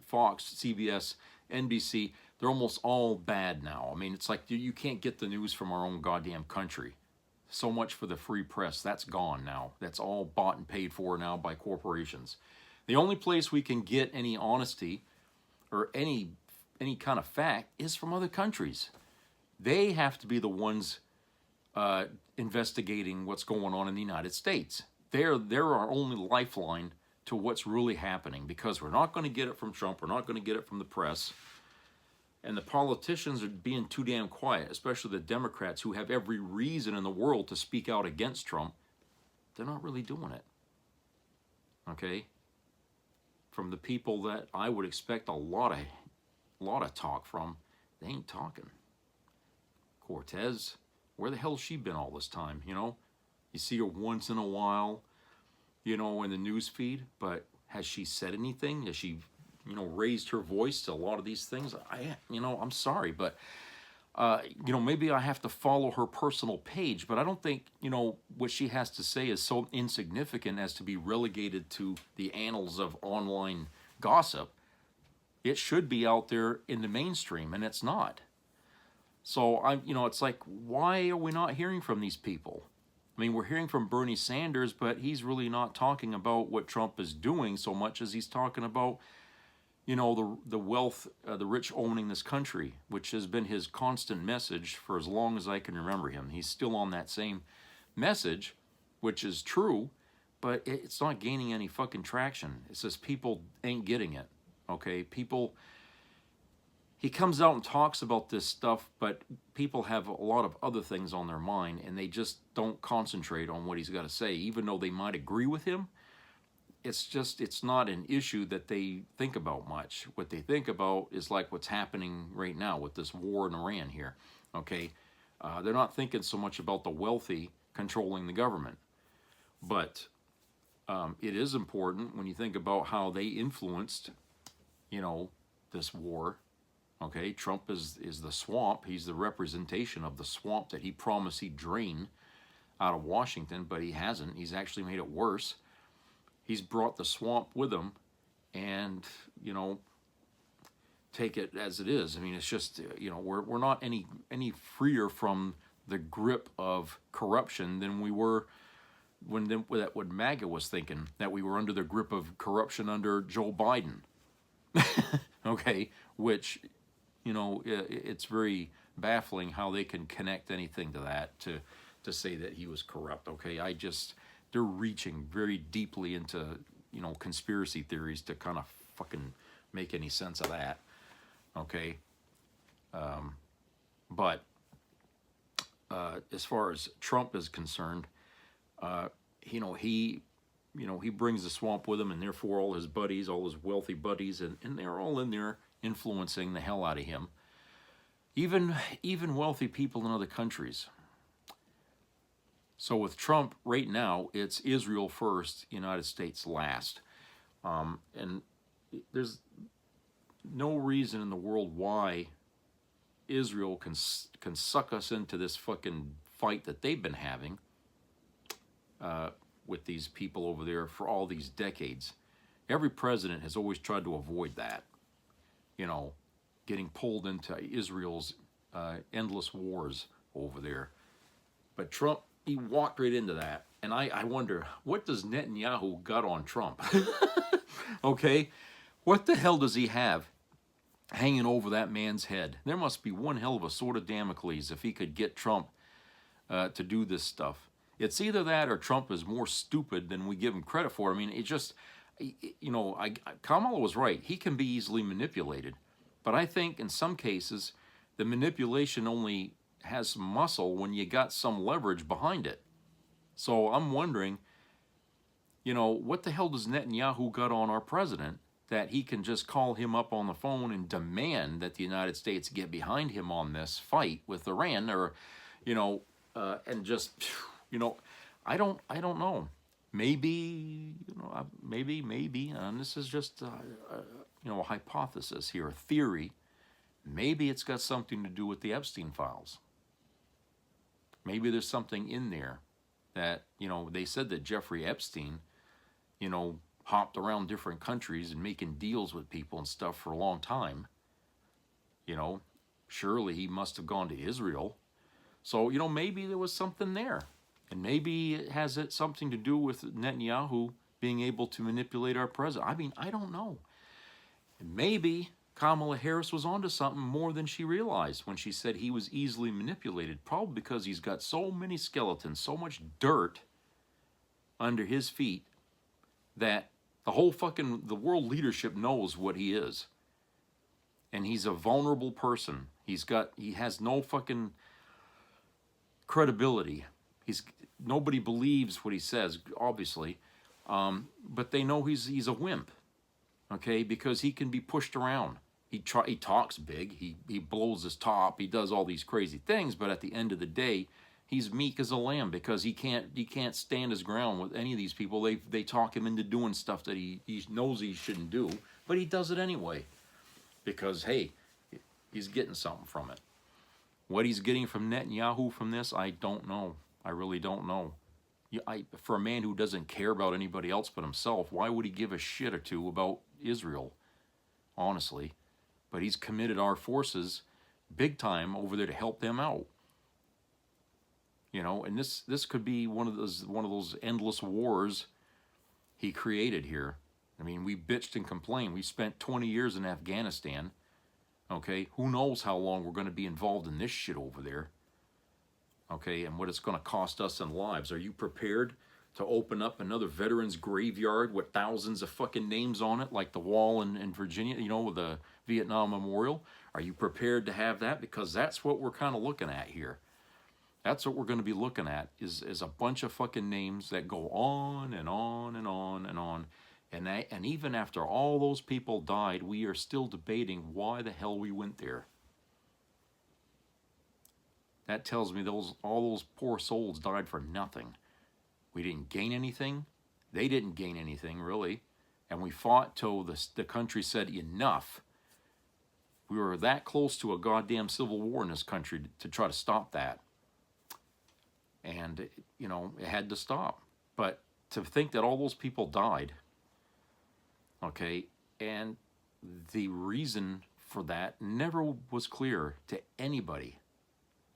Fox, CBS, NBC, they're almost all bad now. I mean, it's like you can't get the news from our own goddamn country. So much for the free press. That's gone now. That's all bought and paid for now by corporations. The only place we can get any honesty or any kind of fact is from other countries. They have to be the ones investigating what's going on in the United States. They're our only lifeline to what's really happening, because we're not going to get it from Trump. We're not going to get it from the press. And the politicians are being too damn quiet, especially the Democrats, who have every reason in the world to speak out against Trump. They're not really doing it. Okay? From the people that I would expect a lot of talk from, they ain't talking. Cortez, where the hell's she been all this time, you know? You see her once in a while, you know, in the news feed, but has she said anything? Has she, you know, raised her voice to a lot of these things? I'm sorry, but, you know, maybe I have to follow her personal page, but I don't think, you know, what she has to say is so insignificant as to be relegated to the annals of online gossip. It should be out there in the mainstream, and it's not. So, you know, it's like, why are we not hearing from these people? I mean, we're hearing from Bernie Sanders, but he's really not talking about what Trump is doing so much as he's talking about, you know, the wealth, the rich owning this country, which has been his constant message for as long as I can remember him. He's still on that same message, which is true, but it's not gaining any fucking traction. It's just people ain't getting it, okay? He comes out and talks about this stuff, but people have a lot of other things on their mind, and they just don't concentrate on what he's got to say, even though they might agree with him. It's not an issue that they think about much. What they think about is like what's happening right now with this war in Iran here, okay? They're not thinking so much about the wealthy controlling the government. But it is important when you think about how they influenced, you know, this war. Okay, Trump is the swamp. He's the representation of the swamp that he promised he'd drain out of Washington, but he hasn't. He's actually made it worse. He's brought the swamp with him, and, you know, take it as it is. I mean, it's just, you know, we're not any freer from the grip of corruption than we were when MAGA was thinking, that we were under the grip of corruption under Joe Biden. Okay, which, you know, it's very baffling how they can connect anything to that, to say that he was corrupt, okay? They're reaching very deeply into, you know, conspiracy theories to kind of fucking make any sense of that, okay? But as far as Trump is concerned, you know, he brings the swamp with him, and therefore all his buddies, all his wealthy buddies, and they're all in there influencing the hell out of him. Even wealthy people in other countries. So with Trump right now, it's Israel first, United States last. And there's no reason in the world why Israel can suck us into this fucking fight that they've been having with these people over there for all these decades. Every president has always tried to avoid that. You know, getting pulled into Israel's endless wars over there. But Trump, he walked right into that. And I wonder, what does Netanyahu got on Trump? Okay? What the hell does he have hanging over that man's head? There must be one hell of a sword of Damocles if he could get Trump to do this stuff. It's either that or Trump is more stupid than we give him credit for. I mean, it just... You know, Kamala was right. He can be easily manipulated. But I think in some cases, the manipulation only has some muscle when you got some leverage behind it. So I'm wondering, you know, what the hell does Netanyahu got on our president that he can just call him up on the phone and demand that the United States get behind him on this fight with Iran, or, you know, and just, you know, I don't know. Maybe, you know, maybe, and this is just, you know, a hypothesis here, a theory. Maybe it's got something to do with the Epstein files. Maybe there's something in there that, you know, they said that Jeffrey Epstein, you know, hopped around different countries and making deals with people and stuff for a long time. You know, surely he must have gone to Israel. So, you know, maybe there was something there. And maybe it has something to do with Netanyahu being able to manipulate our president. I mean, I don't know. And maybe Kamala Harris was onto something more than she realized when she said he was easily manipulated. Probably because he's got so many skeletons, so much dirt under his feet that the world leadership knows what he is. And he's a vulnerable person. He has no fucking credibility. Nobody believes what he says, obviously. But they know he's a wimp. Okay, because he can be pushed around. He talks big. He blows his top. He does all these crazy things. But at the end of the day, he's meek as a lamb because he can't stand his ground with any of these people. They talk him into doing stuff that he knows he shouldn't do, but he does it anyway because, hey, he's getting something from it. What he's getting from Netanyahu from this, I don't know. I really don't know. For a man who doesn't care about anybody else but himself, why would he give a shit or two about Israel? Honestly. But he's committed our forces big time over there to help them out. You know, and this could be one of those endless wars he created here. I mean, we bitched and complained. We spent 20 years in Afghanistan. Okay, who knows how long we're going to be involved in this shit over there. Okay, and what it's going to cost us in lives. Are you prepared to open up another veterans graveyard with thousands of fucking names on it, like the wall in Virginia, you know, with the Vietnam Memorial? Are you prepared to have that? Because that's what we're kind of looking at here. That's what we're going to be looking at is a bunch of fucking names that go on and on and on and on. And even after all those people died, we are still debating why the hell we went there. That tells me all those poor souls died for nothing. We didn't gain anything. They didn't gain anything, really. And we fought till the country said enough. We were that close to a goddamn civil war in this country to try to stop that. And, you know, it had to stop. But to think that all those people died, okay, and the reason for that never was clear to anybody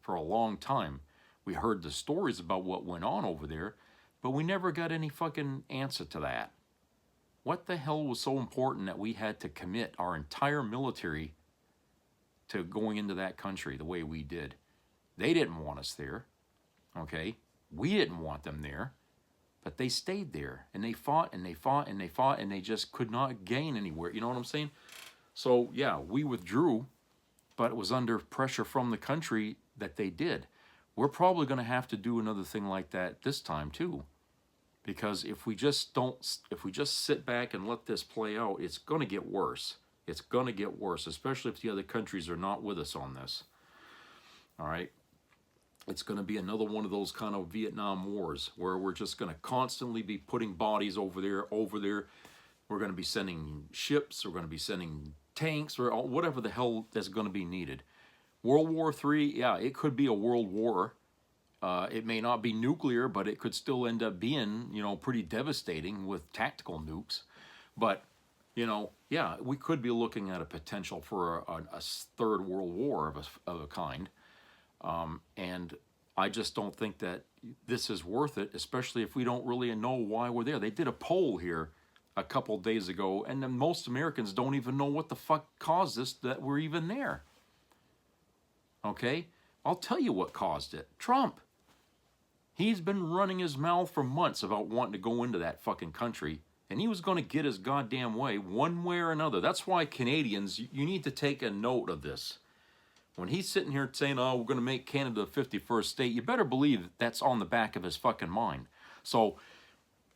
for a long time. We heard the stories about what went on over there, but we never got any fucking answer to that. What the hell was so important that we had to commit our entire military to going into that country the way we did? They didn't want us there. Okay, we didn't want them there, but they stayed there and they fought and they fought and they fought and they just could not gain anywhere. You know what I'm saying? So yeah, we withdrew, but it was under pressure from the country that they did. We're probably going to have to do another thing like that this time too, because if we just sit back and let this play out, it's going to get worse. It's going to get worse, especially if the other countries are not with us on this. All right. It's going to be another one of those kind of Vietnam wars where we're just going to constantly be putting bodies over there. We're going to be sending ships. We're going to be sending tanks or whatever the hell is going to be needed. World War III, yeah, it could be a world war. It may not be nuclear, but it could still end up being, you know, pretty devastating with tactical nukes. But, you know, yeah, we could be looking at a potential for a third world war of a kind. And I just don't think that this is worth it, especially if we don't really know why we're there. They did a poll here a couple days ago, and then most Americans don't even know what the fuck caused this, that we're even there. Okay? I'll tell you what caused it. Trump. He's been running his mouth for months about wanting to go into that fucking country, and he was going to get his goddamn way one way or another. That's why Canadians, you need to take a note of this. When he's sitting here saying, oh, we're going to make Canada the 51st state, you better believe that's on the back of his fucking mind. So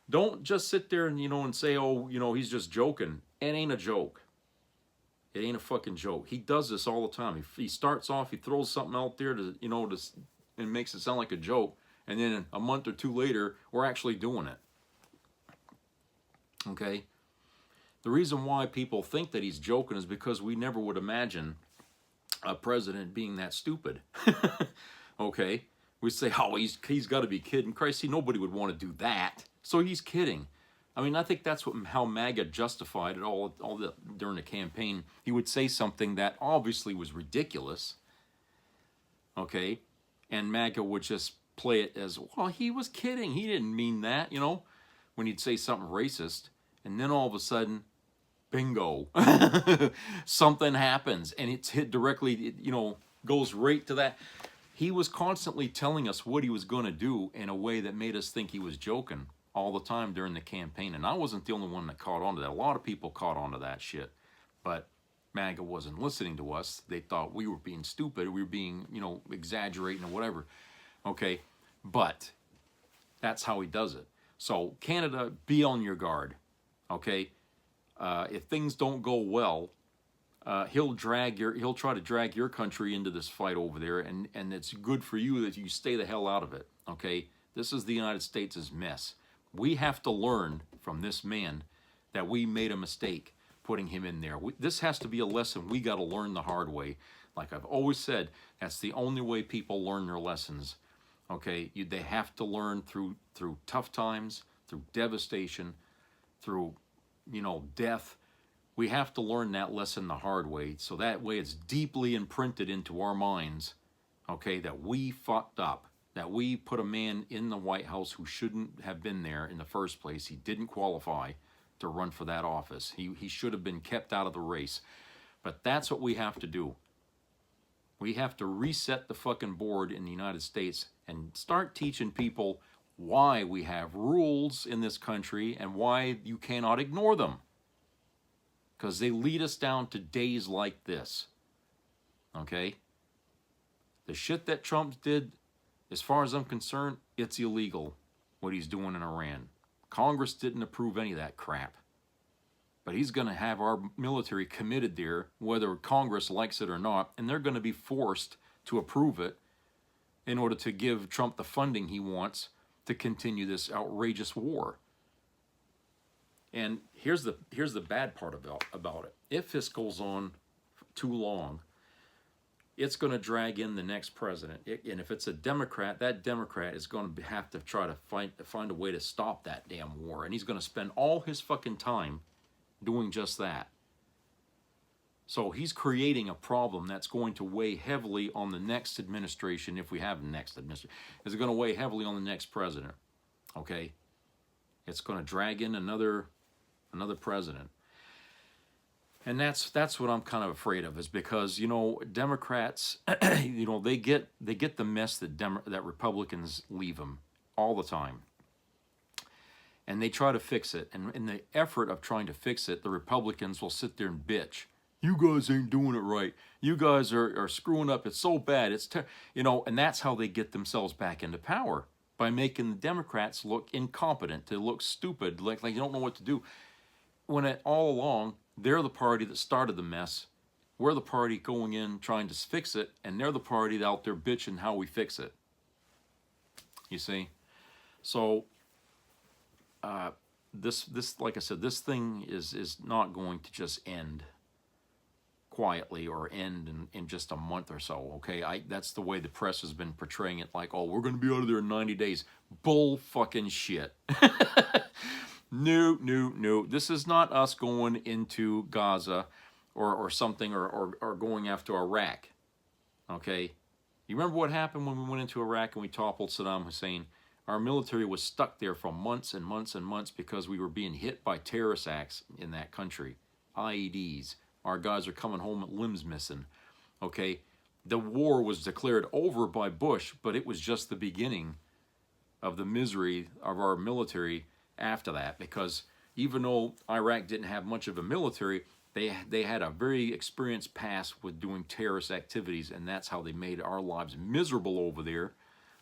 don't just sit there and, you know, and say, oh, you know, he's just joking. It ain't a joke. It ain't a fucking joke. He does this all the time. He starts off, he throws something out there to, you know, and makes it sound like a joke. And then a month or two later, we're actually doing it. Okay? The reason why people think that he's joking is because we never would imagine a president being that stupid. Okay, we say, oh, he's got to be kidding. Christ, see, nobody would want to do that. So he's kidding. I mean, I think that's how MAGA justified it all during the campaign. He would say something that obviously was ridiculous. Okay, and MAGA would just play it as, well, he was kidding. He didn't mean that, you know, when he'd say something racist. And then all of a sudden, bingo, something happens, and it's hit directly, you know, goes right to that. He was constantly telling us what he was going to do in a way that made us think he was joking all the time during the campaign. And I wasn't the only one that caught on to that. A lot of people caught on to that shit. But MAGA wasn't listening to us. They thought we were being stupid. We were being, you know, exaggerating or whatever. Okay, but that's how he does it. So Canada, be on your guard. Okay, if things don't go well, he'll try to drag your country into this fight over there, and it's good for you that you stay the hell out of it. Okay, this is the United States' mess. We have to learn from this man that we made a mistake putting him in there. This has to be a lesson we got to learn the hard way. Like I've always said, that's the only way people learn their lessons. Okay, they have to learn through tough times, through devastation, through, you know, death. We have to learn that lesson the hard way, so that way it's deeply imprinted into our minds, okay, that we fucked up, that we put a man in the White House who shouldn't have been there in the first place. He didn't qualify to run for that office. He should have been kept out of the race. But that's what we have to do. We have to reset the fucking board in the United States and start teaching people why we have rules in this country and why you cannot ignore them. Because they lead us down to days like this. Okay? The shit that Trump did, as far as I'm concerned, it's illegal, what he's doing in Iran. Congress didn't approve any of that crap. But he's going to have our military committed there, whether Congress likes it or not, and they're going to be forced to approve it in order to give Trump the funding he wants to continue this outrageous war. And here's the bad part about it. If this goes on too long, it's going to drag in the next president. And if it's a Democrat, that Democrat is going to have to try to find a way to stop that damn war. And he's going to spend all his fucking time doing just that. So he's creating a problem that's going to weigh heavily on the next administration, if we have the next administration. It's going to weigh heavily on the next president. Okay? It's going to drag in another president. And that's what I'm kind of afraid of, is because, you know, Democrats, you know, they get the mess that Republicans leave them all the time. And they try to fix it. And in the effort of trying to fix it, the Republicans will sit there and bitch. You guys ain't doing it right. You guys are screwing up. It's so bad. You know, and that's how they get themselves back into power, by making the Democrats look incompetent, to look stupid, like they don't know what to do. When all along, they're the party that started the mess. We're the party going in trying to fix it, and they're the party out there bitching how we fix it. You see? So, this like I said, this thing is not going to just end quietly or end in just a month or so, okay? That's the way the press has been portraying it, like, oh, we're going to be out of there in 90 days. Bull fucking shit. No. This is not us going into Gaza or something, or going after Iraq, okay? You remember what happened when we went into Iraq and we toppled Saddam Hussein? Our military was stuck there for months and months and months because we were being hit by terrorist acts in that country. IEDs. Our guys are coming home with limbs missing, okay? The war was declared over by Bush, but it was just the beginning of the misery of our military after that, because even though Iraq didn't have much of a military, they had a very experienced past with doing terrorist activities, and that's how they made our lives miserable over there,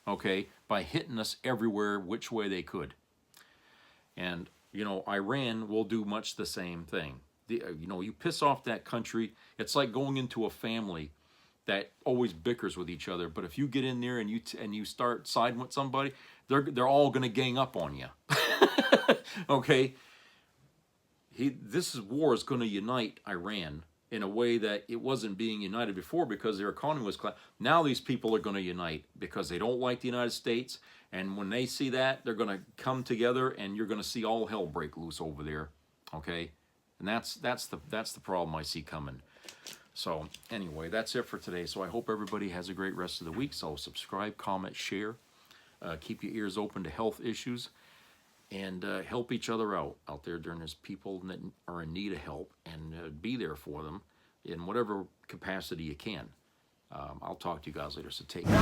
okay, by hitting us everywhere which way they could. And, you know, Iran will do much the same thing. You know, you piss off that country, it's like going into a family that always bickers with each other. But if you get in there and you start siding with somebody, they're all going to gang up on you. Okay? This war is going to unite Iran, in a way that it wasn't being united before because their economy was collapsing. Now these people are going to unite because they don't like the United States, and when they see that, they're going to come together, and you're going to see all hell break loose over there, okay? And that's the problem I see coming. So anyway, that's it for today. So I hope everybody has a great rest of the week. So subscribe, comment, share. Keep your ears open to health issues, and help each other out there. There's people that are in need of help, and be there for them in whatever capacity you can. I'll talk to you guys later, so take care.